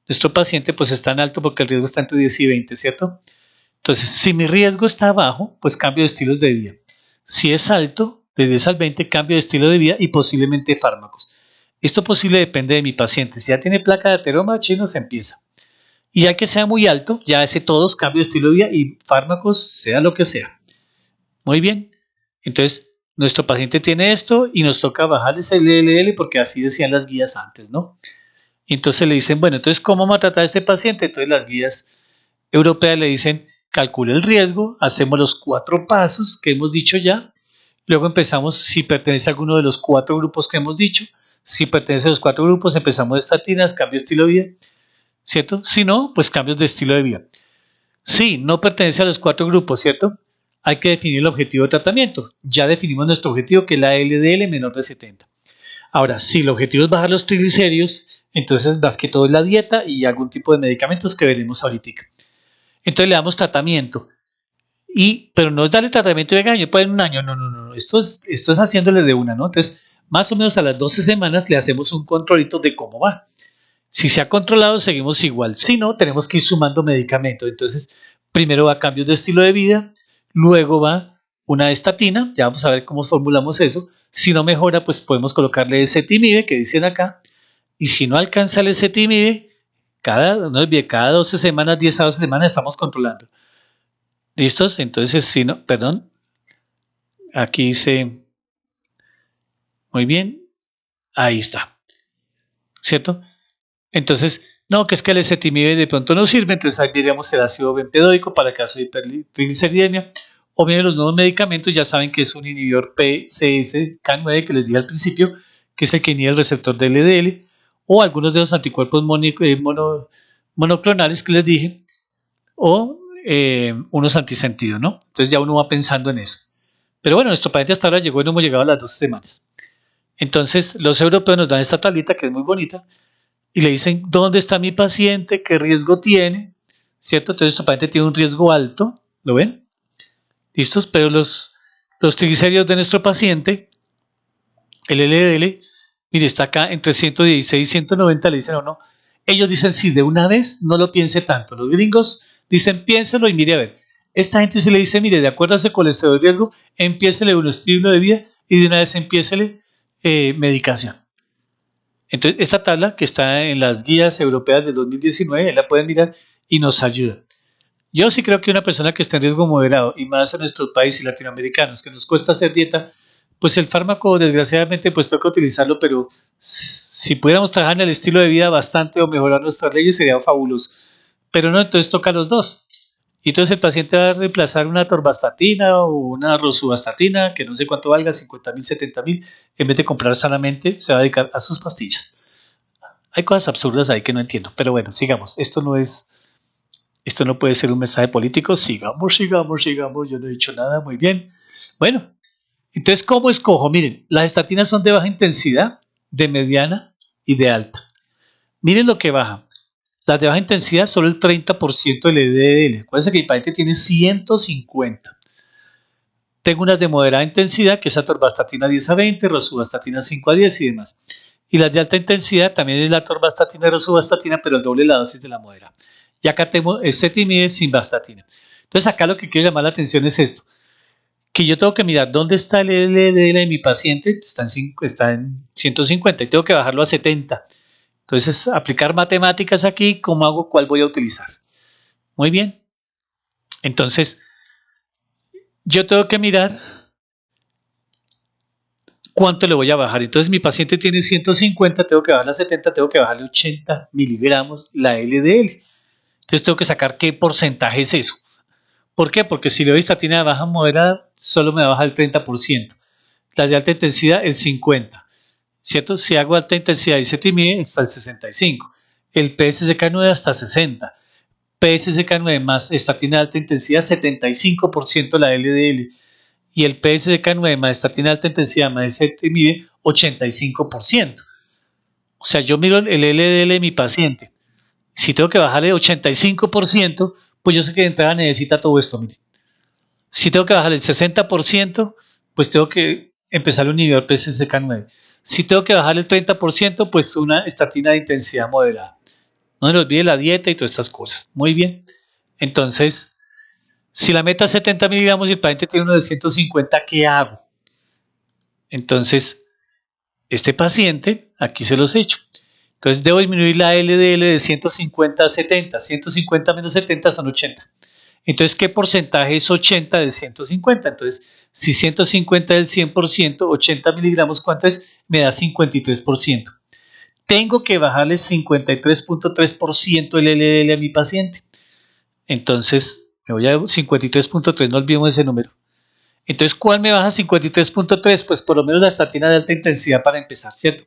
Nuestro paciente pues está en alto porque el riesgo está entre 10 y 20, ¿cierto? Entonces, si mi riesgo está bajo, pues cambio de estilos de vida. Si es alto, de 10 al 20, cambio de estilo de vida y posiblemente fármacos. Esto posible depende de mi paciente. Si ya tiene placa de ateroma, chino, se empieza. Y ya que sea muy alto, ya hace todos cambio de estilo de vida y fármacos, sea lo que sea. Muy bien. Entonces, nuestro paciente tiene esto y nos toca bajarles el LDL porque así decían las guías antes, ¿no? Y entonces le dicen, bueno, entonces, ¿cómo vamos a tratar a este paciente? Entonces, las guías europeas le dicen, calcule el riesgo, hacemos los 4 pasos que hemos dicho ya, luego empezamos si pertenece a alguno de los 4 grupos que hemos dicho, si pertenece a los 4 grupos, empezamos de estatinas, cambio de estilo de vida, ¿cierto? Si no, pues cambios de estilo de vida. Si no pertenece a los 4 grupos, ¿cierto? Hay que definir el objetivo de tratamiento. Ya definimos nuestro objetivo, que es la LDL menor de 70. Ahora, si el objetivo es bajar los triglicéridos, entonces más que todo es la dieta y algún tipo de medicamentos que veremos ahorita. Entonces le damos tratamiento. Pero no es darle tratamiento de año, puede en un año, no. Esto es haciéndole de una, ¿no? Entonces, más o menos a las 12 semanas le hacemos un controlito de cómo va. Si se ha controlado, seguimos igual. Si no, tenemos que ir sumando medicamentos. Entonces, primero va cambios de estilo de vida, luego va una estatina, ya vamos a ver cómo formulamos eso. Si no mejora, pues podemos colocarle ezetimibe, que dicen acá, y si no alcanza el ezetimibe, no olvide, cada 12 semanas, 10 a 12 semanas estamos controlando. ¿Listos? Entonces, si no, perdón, aquí dice, muy bien, ahí está, ¿cierto? Entonces, no, que es que el ezetimibe de pronto no sirve, entonces ahí diríamos el ácido bempedóico para el caso de hipertrigliceridemia, o bien los nuevos medicamentos, ya saben que es un inhibidor PCSK9 que les dije al principio, que es el que inhibe el receptor del LDL, o algunos de los anticuerpos monoclonales que les dije, o unos antisentidos, ¿no? Entonces ya uno va pensando en eso. Pero bueno, nuestro paciente hasta ahora llegó y no hemos llegado a las 12 semanas. Entonces, los europeos nos dan esta tablita que es muy bonita y le dicen, ¿dónde está mi paciente? ¿Qué riesgo tiene? ¿Cierto? Entonces, nuestro paciente tiene un riesgo alto, ¿lo ven? ¿Listos? Pero los triglicéridos de nuestro paciente, el LDL, mire, está acá entre 116 y 190, le dicen o no. Ellos dicen, sí, de una vez, no lo piense tanto. Los gringos dicen, piénselo y mire a ver. Esta gente se le dice, mire, de acuerdo a ese colesterol de riesgo, empiécele un estilo de vida y de una vez empiécele medicación. Entonces, esta tabla que está en las guías europeas del 2019, la pueden mirar y nos ayuda. Yo sí creo que una persona que está en riesgo moderado, y más en nuestros países latinoamericanos, que nos cuesta hacer dieta, pues el fármaco, desgraciadamente, pues toca utilizarlo, pero si pudiéramos trabajar en el estilo de vida bastante o mejorar nuestras leyes, sería fabuloso. Pero no, entonces toca los dos. Y entonces el paciente va a reemplazar una torvastatina o una rosuvastatina, que no sé cuánto valga, 50.000, 70.000, en vez de comprar sanamente, se va a dedicar a sus pastillas. Hay cosas absurdas ahí que no entiendo, pero bueno, sigamos. Esto no puede ser un mensaje político. Sigamos, yo no he dicho nada, muy bien. Bueno, entonces, ¿cómo escojo? Miren, las estatinas son de baja intensidad, de mediana y de alta. Miren lo que baja. Las de baja intensidad, solo el 30% del LDL. Acuérdense que mi paciente tiene 150. Tengo unas de moderada intensidad, que es atorvastatina 10 a 20, rosuvastatina 5 a 10 y demás. Y las de alta intensidad también es la atorvastatina y rosuvastatina, pero el doble de la dosis de la moderada. Y acá tengo ezetimibe sin vastatina. Entonces acá lo que quiero llamar la atención es esto, que yo tengo que mirar dónde está el LDL de mi paciente, está en 150 y tengo que bajarlo a 70. Entonces, aplicar matemáticas aquí, ¿cómo hago? ¿Cuál voy a utilizar? Muy bien. Entonces, yo tengo que mirar cuánto le voy a bajar. Entonces, mi paciente tiene 150, tengo que bajarle a 70, tengo que bajarle 80 miligramos la LDL. Entonces, tengo que sacar qué porcentaje es eso. ¿Por qué? Porque si le doy estatina de baja moderada, solo me baja el 30%. Las de alta intensidad, el 50%. ¿Cierto? Si hago alta intensidad y ezetimibe, hasta el 65%. El PSSK9 hasta 60%. PSSK9 más estatina de alta intensidad, 75% la LDL. Y el PSSK9 más estatina de alta intensidad más ezetimibe, 85%. O sea, yo miro el LDL de mi paciente. Si tengo que bajarle 85%, pues yo sé que de entrada necesita todo esto, miren. Si tengo que bajarle el 60%, pues tengo que empezar un inhibidor PCSK9. Si tengo que bajarle el 30%, pues una estatina de intensidad moderada. No se me olvide la dieta y todas estas cosas. Muy bien. Entonces, si la meta es 70 miligramos y el paciente tiene uno de 150, ¿qué hago? Entonces, este paciente aquí se los he hecho. Entonces debo disminuir la LDL de 150 a 70. 150 menos 70 son 80. Entonces, ¿qué porcentaje es 80 de 150? Entonces, si 150 es el 100%, 80 miligramos, ¿cuánto es? Me da 53%. Tengo que bajarle 53.3% el LDL a mi paciente. Entonces, me voy a 53.3, no olvidemos ese número. Entonces, ¿cuál me baja 53.3? Pues por lo menos la estatina de alta intensidad para empezar, ¿cierto?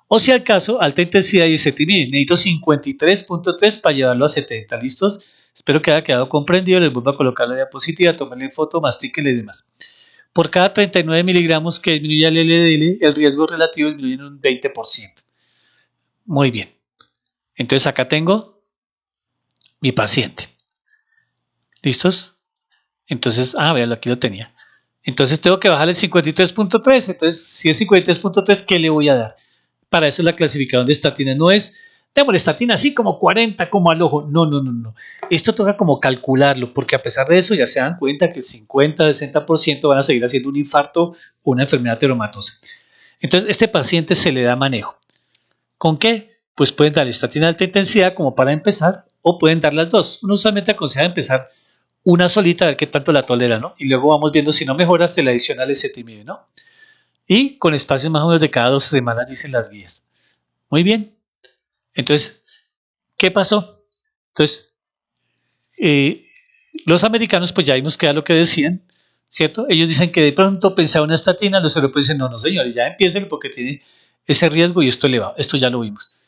O si al caso, alta intensidad y ezetimibe. Necesito 53.3 para llevarlo a 70. ¿Listos? Espero que haya quedado comprendido. Les vuelvo a colocar la diapositiva, tomenle foto, mastíquenle y demás. Por cada 39 miligramos que disminuye el LDL, el riesgo relativo disminuye en un 20%. Muy bien. Entonces acá tengo mi paciente. ¿Listos? Entonces, véanlo, aquí lo tenía. Entonces tengo que bajarle 53.3. Entonces, si es 53.3, ¿qué le voy a dar? Para eso la clasificación de estatina no es, démosle estatina así como 40, como al ojo. No, no, no, no. Esto toca como calcularlo, porque a pesar de eso ya se dan cuenta que el 50-60% van a seguir haciendo un infarto o una enfermedad ateromatosa. Entonces, este paciente se le da manejo. ¿Con qué? Pues pueden darle estatina de alta intensidad como para empezar, o pueden dar las dos. Uno usualmente aconseja empezar una solita, a ver qué tanto la tolera, ¿no? Y luego vamos viendo si no mejora, se le adiciona el ezetimibe, ¿no? Y con espacios más o menos de cada 2 semanas, dicen las guías. Muy bien. Entonces, ¿qué pasó? Entonces, los americanos, pues ya vimos que era lo que decían, ¿cierto? Ellos dicen que de pronto pensaba una estatina, los europeos dicen, no, no, señores, ya empiecen porque tiene ese riesgo y esto elevado. Esto ya lo vimos.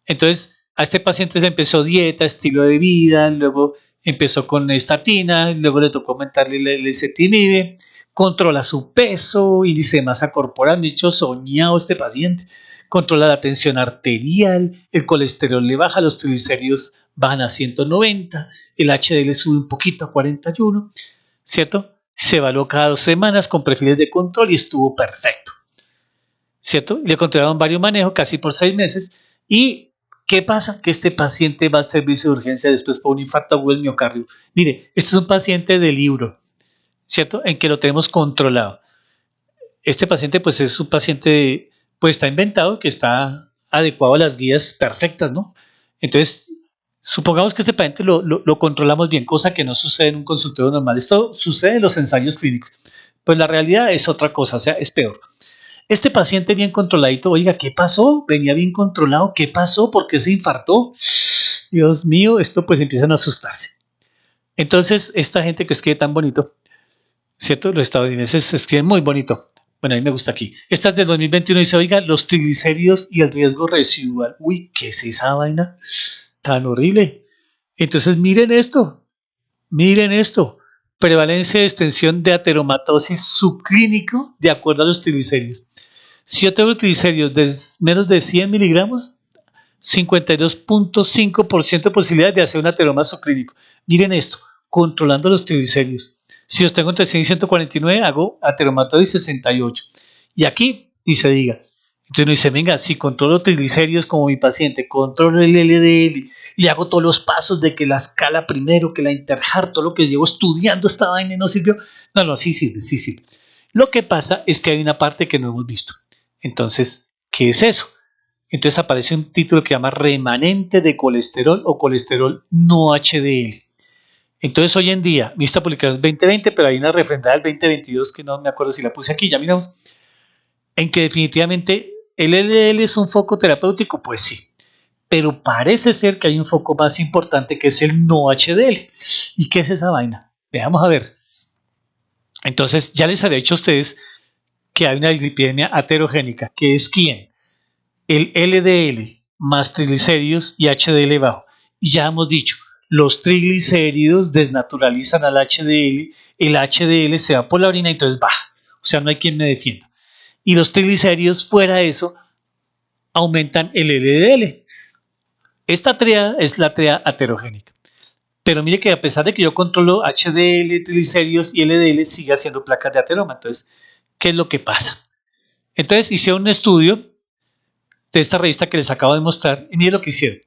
Entonces, a este paciente se empezó dieta, estilo de vida, luego empezó con estatina, luego le tocó aumentarle el ezetimibe, controla su peso, índice de masa corporal, dicho soñado este paciente, controla la tensión arterial, el colesterol le baja, los triglicéridos bajan a 190, el HDL sube un poquito a 41, ¿cierto? Se evaluó cada 2 semanas con perfiles de control y estuvo perfecto, ¿cierto? Le controlaron varios manejos casi por 6 meses y ¿qué pasa? Que este paciente va al servicio de urgencia después por un infarto agudo del miocardio. Mire, este es un paciente de libro, ¿cierto? En que lo tenemos controlado. Este paciente, pues es un paciente, pues está inventado, que está adecuado a las guías perfectas, ¿no? Entonces, supongamos que este paciente lo controlamos bien, cosa que no sucede en un consultorio normal. Esto sucede en los ensayos clínicos. Pues la realidad es otra cosa, o sea, es peor. Este paciente bien controladito, oiga, ¿qué pasó? Venía bien controlado, ¿qué pasó? ¿Por qué se infartó? Dios mío, esto pues empiezan a asustarse. Entonces, esta gente que escribe tan bonito, ¿cierto? Los estadounidenses escriben muy bonito. Bueno, a mí me gusta aquí. Esta es del 2021 y dice, oiga, los triglicéridos y el riesgo residual. Uy, ¿qué es esa vaina tan horrible? Entonces, miren esto. Prevalencia de extensión de ateromatosis subclínico de acuerdo a los triglicéridos. Si yo tengo triglicéridos de menos de 100 miligramos, 52.5% de posibilidades de hacer un ateroma subclínico. Miren esto, controlando los triglicéridos. Si los tengo entre 100 y 149, hago ateromatosis 68. Y aquí ni se diga. Entonces uno dice, venga, si controlo triglicéridos como mi paciente, controlo el LDL, le hago todos los pasos de que la escala primero, que la interjar, todo lo que llevo estudiando esta vaina y no sirvió. No, sí sirve, sí sirve. Lo que pasa es que hay una parte que no hemos visto. Entonces, ¿qué es eso? Entonces aparece un título que llama remanente de colesterol o colesterol no HDL. Entonces hoy en día, mi esta publicación es 2020, pero hay una refrendada del 2022 que no me acuerdo si la puse aquí, ya miramos, en que definitivamente el LDL es un foco terapéutico, pues sí, pero parece ser que hay un foco más importante que es el no HDL. ¿Y qué es esa vaina? Veamos a ver. Entonces ya les había dicho a ustedes que hay una dislipidemia aterogénica, que es ¿quién? El LDL más triglicéridos y HDL bajo. Y ya hemos dicho, los triglicéridos desnaturalizan al HDL, el HDL se va por la orina y entonces baja. O sea, no hay quien me defienda. Y los triglicéridos, fuera de eso, aumentan el LDL. Esta tríada es la tríada aterogénica. Pero mire que a pesar de que yo controlo HDL, triglicéridos y LDL, sigue haciendo placas de ateroma. Entonces, ¿qué es lo que pasa? Entonces, hicieron un estudio de esta revista que les acabo de mostrar y miren lo que hicieron.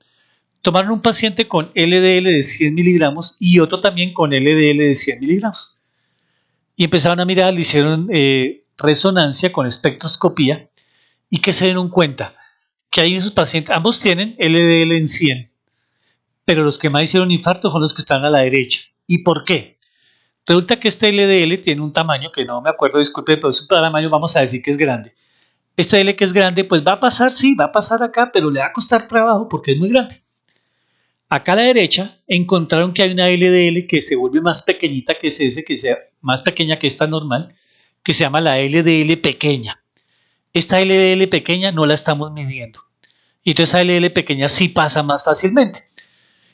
Tomaron un paciente con LDL de 100 miligramos y otro también con LDL de 100 miligramos. Y empezaron a mirar, le hicieron resonancia con espectroscopía y ¿qué se dieron cuenta? que hay esos pacientes, ambos tienen LDL en 100, pero los que más hicieron infarto son los que están a la derecha. ¿Y por qué? Resulta que este LDL tiene un tamaño que no me acuerdo, disculpe, pero es un tamaño, vamos a decir que es grande. Este L que es grande, pues va a pasar, sí, va a pasar acá, pero le va a costar trabajo porque es muy grande. Acá a la derecha encontraron que hay una LDL que se vuelve más pequeñita que ese, que sea más pequeña que esta normal, que se llama la LDL pequeña. Esta LDL pequeña no la estamos midiendo. Y entonces esa LDL pequeña sí pasa más fácilmente.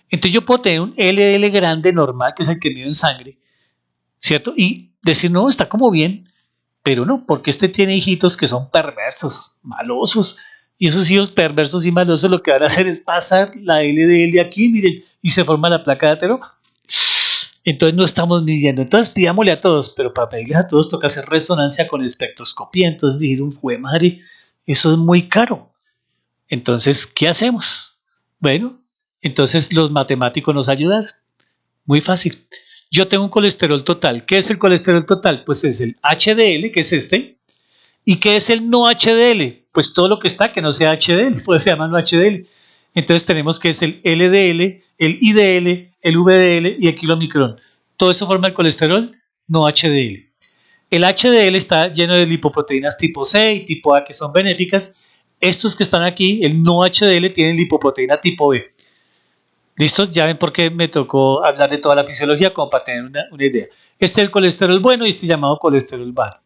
Entonces yo puedo tener un LDL grande normal, que es el que mido en sangre, ¿cierto? Y decir, no, está como bien, pero no, porque este tiene hijitos que son perversos, malosos. Y esos hijos perversos y malosos lo que van a hacer es pasar la LDL aquí, miren, y se forma la placa de ateroma. Entonces no estamos midiendo. Entonces pidámosle a todos, pero para pedirles a todos toca hacer resonancia con espectroscopía. Entonces dijeron, jue madre, eso es muy caro. Entonces, ¿qué hacemos? Bueno, entonces los matemáticos nos ayudaron. Muy fácil. Yo tengo un colesterol total. ¿Qué es el colesterol total? Pues es el HDL, que es este. ¿Y qué es el no HDL? Pues todo lo que está que no sea HDL, pues se llama no HDL. Entonces tenemos que es el LDL, el IDL, el VDL y el kilomicrón. Todo eso forma el colesterol no HDL. El HDL está lleno de lipoproteínas tipo C y tipo A que son benéficas. Estos que están aquí, el no HDL, tienen lipoproteína tipo B. ¿Listos? Ya ven por qué me tocó hablar de toda la fisiología como para tener una idea. Este es el colesterol bueno y este llamado colesterol malo.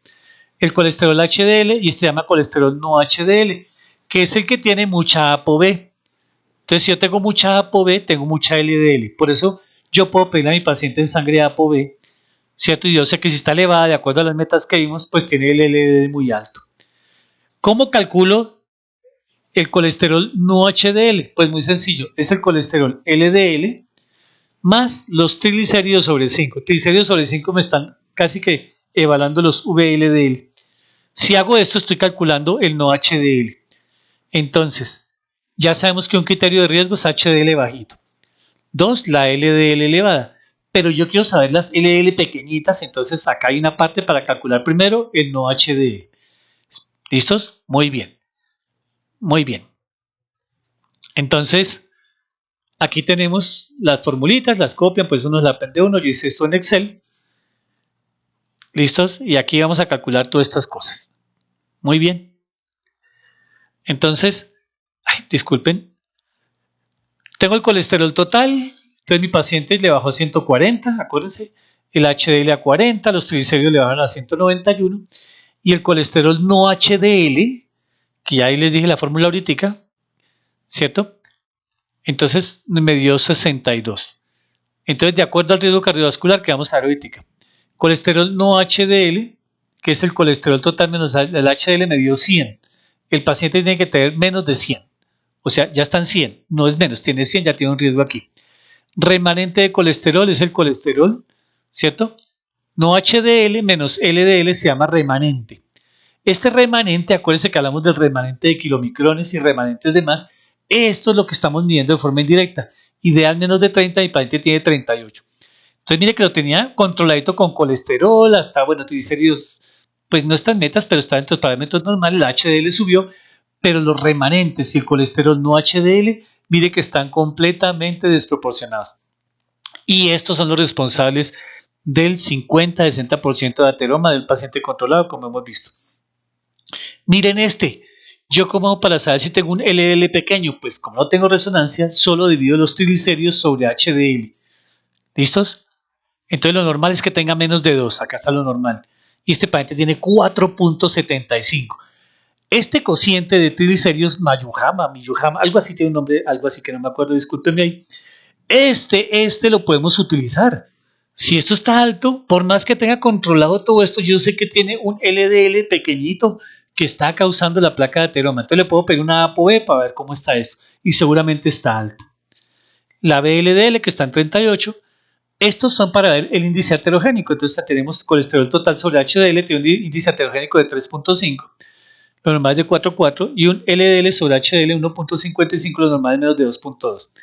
El colesterol HDL y este se llama colesterol no HDL, que es el que tiene mucha ApoB. Entonces, si yo tengo mucha ApoB, tengo mucha LDL. Por eso yo puedo pedirle a mi paciente en sangre ApoB, ¿cierto? Y yo sé que si está elevada, de acuerdo a las metas que vimos, pues tiene el LDL muy alto. ¿Cómo calculo el colesterol no HDL? Pues muy sencillo, es el colesterol LDL más los triglicéridos sobre 5. Triglicéridos sobre 5 me están casi que evaluando los VLDL. Si hago esto, estoy calculando el no HDL. Entonces, ya sabemos que un criterio de riesgo es HDL bajito. 2, la LDL elevada. Pero yo quiero saber las LDL pequeñitas, entonces acá hay una parte para calcular primero el no HDL. ¿Listos? Muy bien. Muy bien. Entonces, aquí tenemos las formulitas, las copian, pues uno las aprende uno. Yo hice esto en Excel. ¿Listos? Y aquí vamos a calcular todas estas cosas. Muy bien. Entonces, disculpen. Tengo el colesterol total. Entonces mi paciente le bajó a 140, acuérdense. El HDL a 40, los triglicéridos le bajan a 191. Y el colesterol no HDL, que ya ahí les dije la fórmula ahorita, ¿cierto? Entonces me dio 62. Entonces, de acuerdo al riesgo cardiovascular que vamos a ver ahorita, colesterol no HDL, que es el colesterol total menos el HDL, me dio 100. El paciente tiene que tener menos de 100. O sea, ya está en 100, no es menos, tiene 100, ya tiene un riesgo aquí. Remanente de colesterol es el colesterol, ¿cierto? No HDL menos LDL se llama remanente. Este remanente, acuérdense que hablamos del remanente de kilomicrones y remanentes de más. Esto es lo que estamos midiendo de forma indirecta. Ideal menos de 30, mi paciente tiene 38. Entonces mire que lo tenía controladito con colesterol, hasta, bueno, triglicéridos, pues no están metas, pero está dentro de los parámetros normales, el HDL subió, pero los remanentes y el colesterol no HDL, mire que están completamente desproporcionados. Y estos son los responsables del 50-60% de ateroma del paciente controlado, como hemos visto. Miren este, yo como hago para saber si tengo un LDL pequeño, pues como no tengo resonancia, solo divido los triglicéridos sobre HDL. ¿Listos? Entonces lo normal es que tenga menos de 2, acá está lo normal. Y este paciente tiene 4.75. Este cociente de triglicéridos, Miyuhama, algo así tiene un nombre, algo así que no me acuerdo, discúlpenme ahí. Este lo podemos utilizar. Si esto está alto, por más que tenga controlado todo esto, yo sé que tiene un LDL pequeñito que está causando la placa de ateroma. Entonces le puedo pedir una ApoB para ver cómo está esto. Y seguramente está alto. La VLDL que está en 38. Estos son para ver el índice aterogénico. Entonces tenemos colesterol total sobre HDL, tiene un índice aterogénico de 3.5, lo normal es de 4.4, y un LDL sobre HDL 1.55, lo normal es menos de 2.2.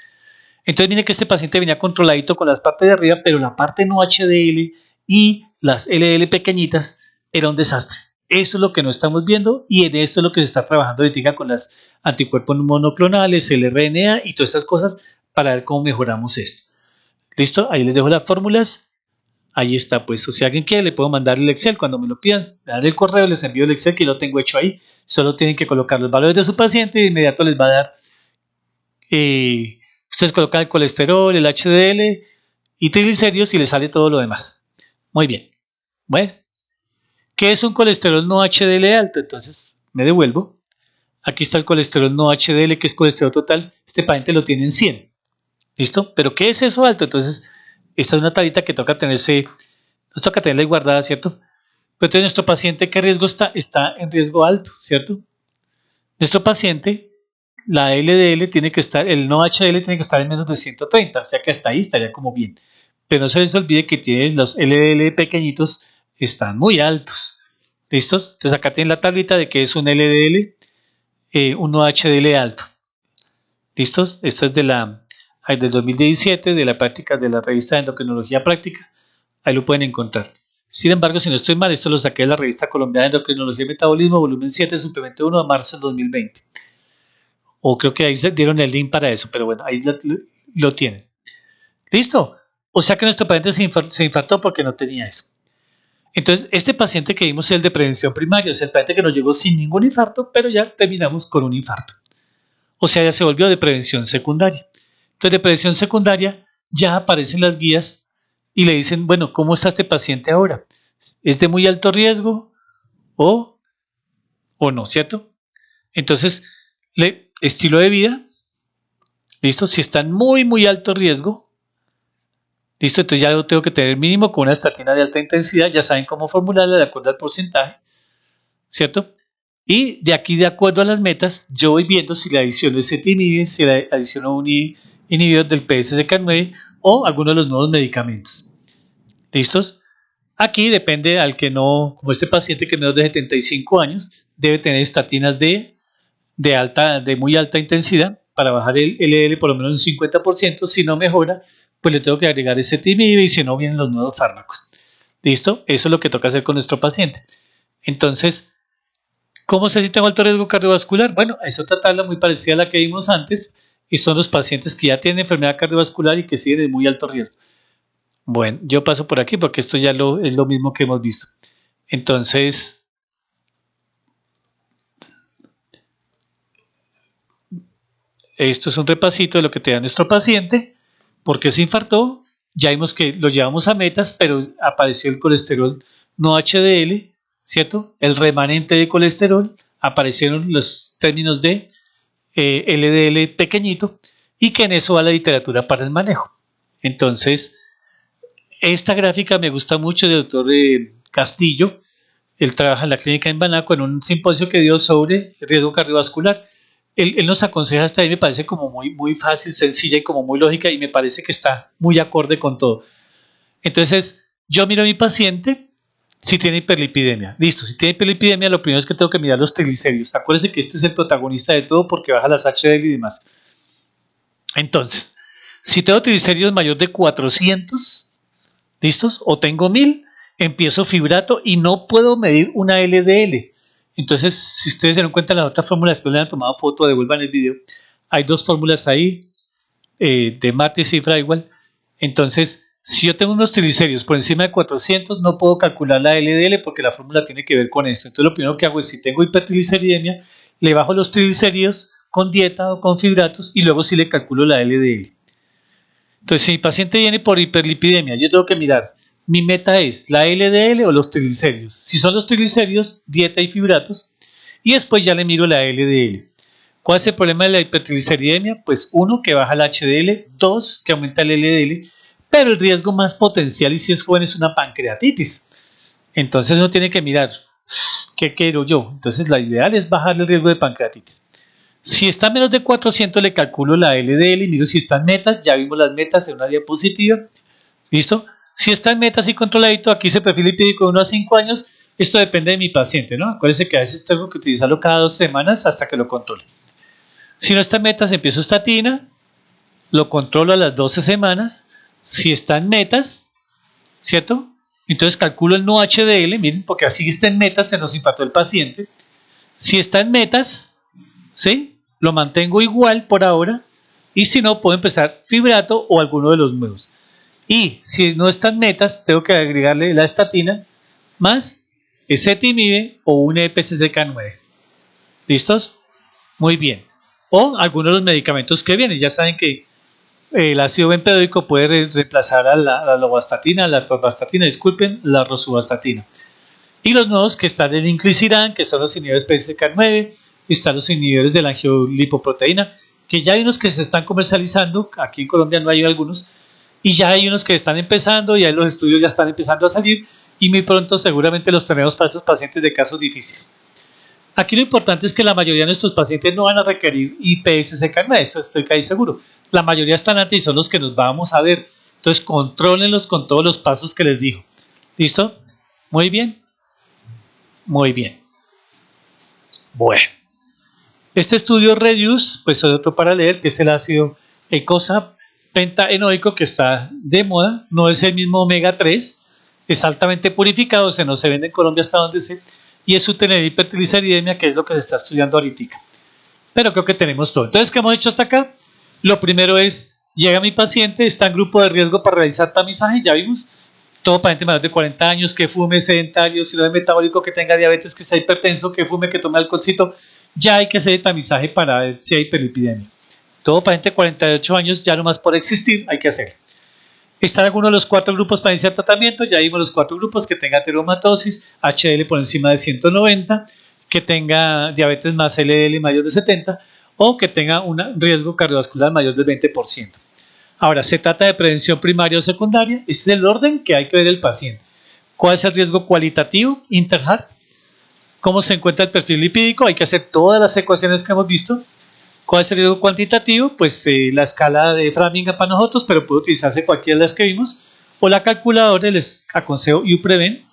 Entonces miren que este paciente venía controladito con las partes de arriba, pero la parte no HDL y las LDL pequeñitas era un desastre. Eso es lo que no estamos viendo y en esto es lo que se está trabajando ahorita con las anticuerpos monoclonales, el RNA y todas estas cosas para ver cómo mejoramos esto. ¿Listo? Ahí les dejo las fórmulas. Ahí está, pues, o si alguien quiere, le puedo mandar el Excel. Cuando me lo pidan, dar el correo, les envío el Excel que lo tengo hecho ahí. Solo tienen que colocar los valores de su paciente y de inmediato les va a dar. Ustedes colocan el colesterol, el HDL y triglicéridos y les sale todo lo demás. Muy bien. Bueno, ¿qué es un colesterol no HDL alto? Entonces, me devuelvo. Aquí está el colesterol no HDL, que es colesterol total. Este paciente lo tiene en 100. ¿Listo? ¿Pero qué es eso alto? Entonces, esta es una tablita que toca tenerse, nos toca tenerla guardada, ¿cierto? Pero entonces nuestro paciente, ¿qué riesgo está? Está en riesgo alto, ¿cierto? Nuestro paciente, la LDL tiene que estar, el no HDL tiene que estar en menos de 130, o sea que hasta ahí estaría como bien. Pero no se les olvide que tienen los LDL pequeñitos, están muy altos. ¿Listos? Entonces acá tienen la tablita de que es un LDL, un no HDL alto. ¿Listos? Esta es del 2017, de la práctica de la revista de Endocrinología Práctica. Ahí lo pueden encontrar. Sin embargo, si no estoy mal, esto lo saqué de la revista colombiana de Endocrinología y Metabolismo, volumen 7, suplemento 1 de marzo del 2020. O creo que ahí se dieron el link para eso, pero bueno, ahí lo tienen. ¿Listo? O sea que nuestro paciente se infartó porque no tenía eso. Entonces, este paciente que vimos es el de prevención primaria, o sea, el paciente que nos llegó sin ningún infarto, pero ya terminamos con un infarto. O sea, ya se volvió de prevención secundaria. Entonces, de prevención secundaria ya aparecen las guías y le dicen, bueno, ¿cómo está este paciente ahora? ¿Es de muy alto riesgo o no, cierto? Entonces, estilo de vida, ¿listo? Si está en muy, muy alto riesgo, ¿listo? Entonces ya lo tengo que tener mínimo con una estatina de alta intensidad, ya saben cómo formularla de acuerdo al porcentaje, ¿cierto? Y de aquí, de acuerdo a las metas, yo voy viendo si le adiciono el cetinib, si le adiciono un inhibidor del PSCK9 o alguno de los nuevos medicamentos. ¿Listos? Aquí depende al que no, como este paciente que es menos de 75 años, debe tener estatinas de muy alta intensidad para bajar el LDL por lo menos un 50%. Si no mejora, pues le tengo que agregar ese cetinib y si no, vienen los nuevos fármacos. ¿Listo? Eso es lo que toca hacer con nuestro paciente. Entonces, ¿cómo sé si tengo alto riesgo cardiovascular? Bueno, es otra tabla muy parecida a la que vimos antes y son los pacientes que ya tienen enfermedad cardiovascular y que siguen de muy alto riesgo. Bueno, yo paso por aquí porque esto ya es lo mismo que hemos visto. Entonces, esto es un repasito de lo que te da nuestro paciente. ¿Por qué se infartó? Ya vimos que lo llevamos a metas, pero apareció el colesterol no HDL, ¿cierto? El remanente de colesterol, aparecieron los términos de LDL pequeñito y que en eso va la literatura para el manejo. Entonces, esta gráfica me gusta mucho del doctor Castillo. Él trabaja en la clínica en Banaco en un simposio que dio sobre riesgo cardiovascular. Él nos aconseja hasta ahí, me parece como muy, muy fácil, sencilla y como muy lógica y me parece que está muy acorde con todo. Entonces, yo miro a mi paciente si tiene hiperlipidemia. Listo, si tiene hiperlipidemia, lo primero es que tengo que mirar los triglicéridos. Acuérdense que este es el protagonista de todo porque baja las HDL y demás. Entonces, si tengo triglicéridos mayor de 400, ¿listos? O tengo 1000, empiezo fibrato y no puedo medir una LDL. Entonces, si ustedes se dan cuenta, la otra fórmula, después le han tomado foto, devuelvan el video. Hay dos fórmulas ahí, de Marty y cifra igual. Entonces, si yo tengo unos triglicéridos por encima de 400, no puedo calcular la LDL porque la fórmula tiene que ver con esto. Entonces, lo primero que hago es, si tengo hipertrigliceridemia, le bajo los triglicéridos con dieta o con fibratos y luego sí le calculo la LDL. Entonces, si mi paciente viene por hiperlipidemia, yo tengo que mirar, mi meta es la LDL o los triglicéridos. Si son los triglicéridos, dieta y fibratos. Y después ya le miro la LDL. ¿Cuál es el problema de la hipertrigliceridemia? Pues uno, que baja el HDL, dos, que aumenta el LDL, pero el riesgo más potencial y si es joven es una pancreatitis. Entonces uno tiene que mirar, ¿qué quiero yo? Entonces la ideal es bajar el riesgo de pancreatitis. Si está a menos de 400 le calculo la LDL y miro si están metas, ya vimos las metas en una diapositiva, ¿listo? Si están metas y controladito, aquí se perfil lipídico de 1 a 5 años, esto depende de mi paciente, ¿no? Acuérdense que a veces tengo que utilizarlo cada 2 semanas hasta que lo controle. Si no está en metas, empiezo estatina, lo controlo a las 12 semanas. Si está en metas, ¿cierto? Entonces calculo el no HDL, miren, porque así está en metas, se nos impactó el paciente. Si está en metas, ¿sí? Lo mantengo igual por ahora. Y si no, puedo empezar fibrato o alguno de los nuevos. Y si no están metas, tengo que agregarle la estatina más ezetimibe o un PCSK9. ¿Listos? Muy bien. O algunos de los medicamentos que vienen. Ya saben que el ácido bempedóico puede reemplazar a la lovastatina, la atorvastatina, disculpen, la rosuvastatina. Y los nuevos que están el inclisiran, que son los inhibidores PCSK9, están los inhibidores de la angiolipoproteína, que ya hay unos que se están comercializando, aquí en Colombia no hay algunos, y ya hay unos que están empezando, y ahí los estudios ya están empezando a salir, y muy pronto seguramente los tenemos para esos pacientes de casos difíciles. Aquí lo importante es que la mayoría de nuestros pacientes no van a requerir IPSCK9, eso estoy casi seguro. La mayoría están antes y son los que nos vamos a ver. Entonces, contrólenlos con todos los pasos que les digo. ¿Listo? Muy bien. Muy bien. Bueno. Este estudio Reduce, pues hay otro para leer, que es el ácido eicosapentaenoico pentaenoico que está de moda. No es el mismo omega 3, es altamente purificado, no se vende en Colombia hasta donde sé, y es útil en hipertrigliceridemia, que es lo que se está estudiando ahorita. Pero creo que tenemos todo. Entonces, ¿qué hemos hecho hasta acá? Lo primero es, llega mi paciente, está en grupo de riesgo para realizar tamizaje, ya vimos, todo paciente mayor de 40 años, que fume, sedentario, síndrome metabólico, que tenga diabetes, que sea hipertenso, que fume, que tome alcoholcito, ya hay que hacer el tamizaje para ver si hay hiperlipidemia. Todo paciente de 48 años, ya nomás por existir, hay que hacerlo. Están algunos de los 4 grupos para iniciar tratamiento, ya vimos los 4 grupos, que tenga ateromatosis, HDL por encima de 190, que tenga diabetes más LDL mayor de 70, o que tenga un riesgo cardiovascular mayor del 20%. Ahora, se trata de prevención primaria o secundaria, este es el orden que hay que ver el paciente. ¿Cuál es el riesgo cualitativo? Interheart. ¿Cómo se encuentra el perfil lipídico? Hay que hacer todas las ecuaciones que hemos visto. ¿Cuál es el riesgo cuantitativo? Pues la escala de Framingham para nosotros, pero puede utilizarse cualquiera de las que vimos. O la calculadora, les aconsejo UPreven.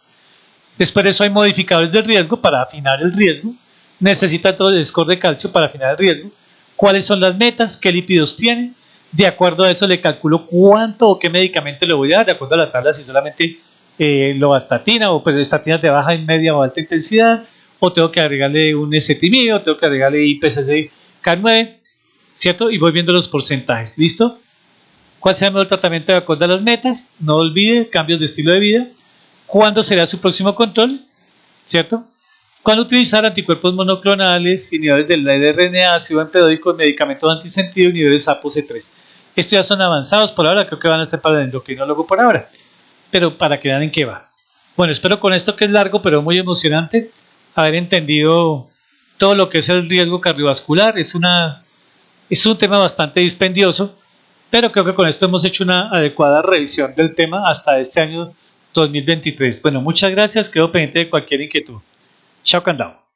Después de eso hay modificadores de riesgo para afinar el riesgo. Necesita todo el score de calcio para afinar el riesgo. ¿Cuáles son las metas? ¿Qué lípidos tiene? De acuerdo a eso le calculo cuánto o qué medicamento le voy a dar, de acuerdo a la tabla, si solamente lovastatina o pues estatinas de baja, media o alta intensidad, o tengo que agregarle un ezetimibe, o tengo que agregarle IPCSK9, ¿cierto? Y voy viendo los porcentajes, ¿listo? ¿Cuál será el mejor tratamiento de acuerdo a las metas? No olvide cambios de estilo de vida. ¿Cuándo será su próximo control? ¿Cierto? ¿Cuándo utilizar anticuerpos monoclonales, inhibidores del RNA, ácido bempedóico, medicamentos antisentido, inhibidores ApoC3? Estos ya son avanzados por ahora, creo que van a ser para el endocrinólogo por ahora, pero para que vean en qué va. Bueno, espero con esto, que es largo pero muy emocionante, haber entendido todo lo que es el riesgo cardiovascular. Es un tema bastante dispendioso, pero creo que con esto hemos hecho una adecuada revisión del tema hasta este año 2023. Bueno, muchas gracias, quedo pendiente de cualquier inquietud. Chao, candado.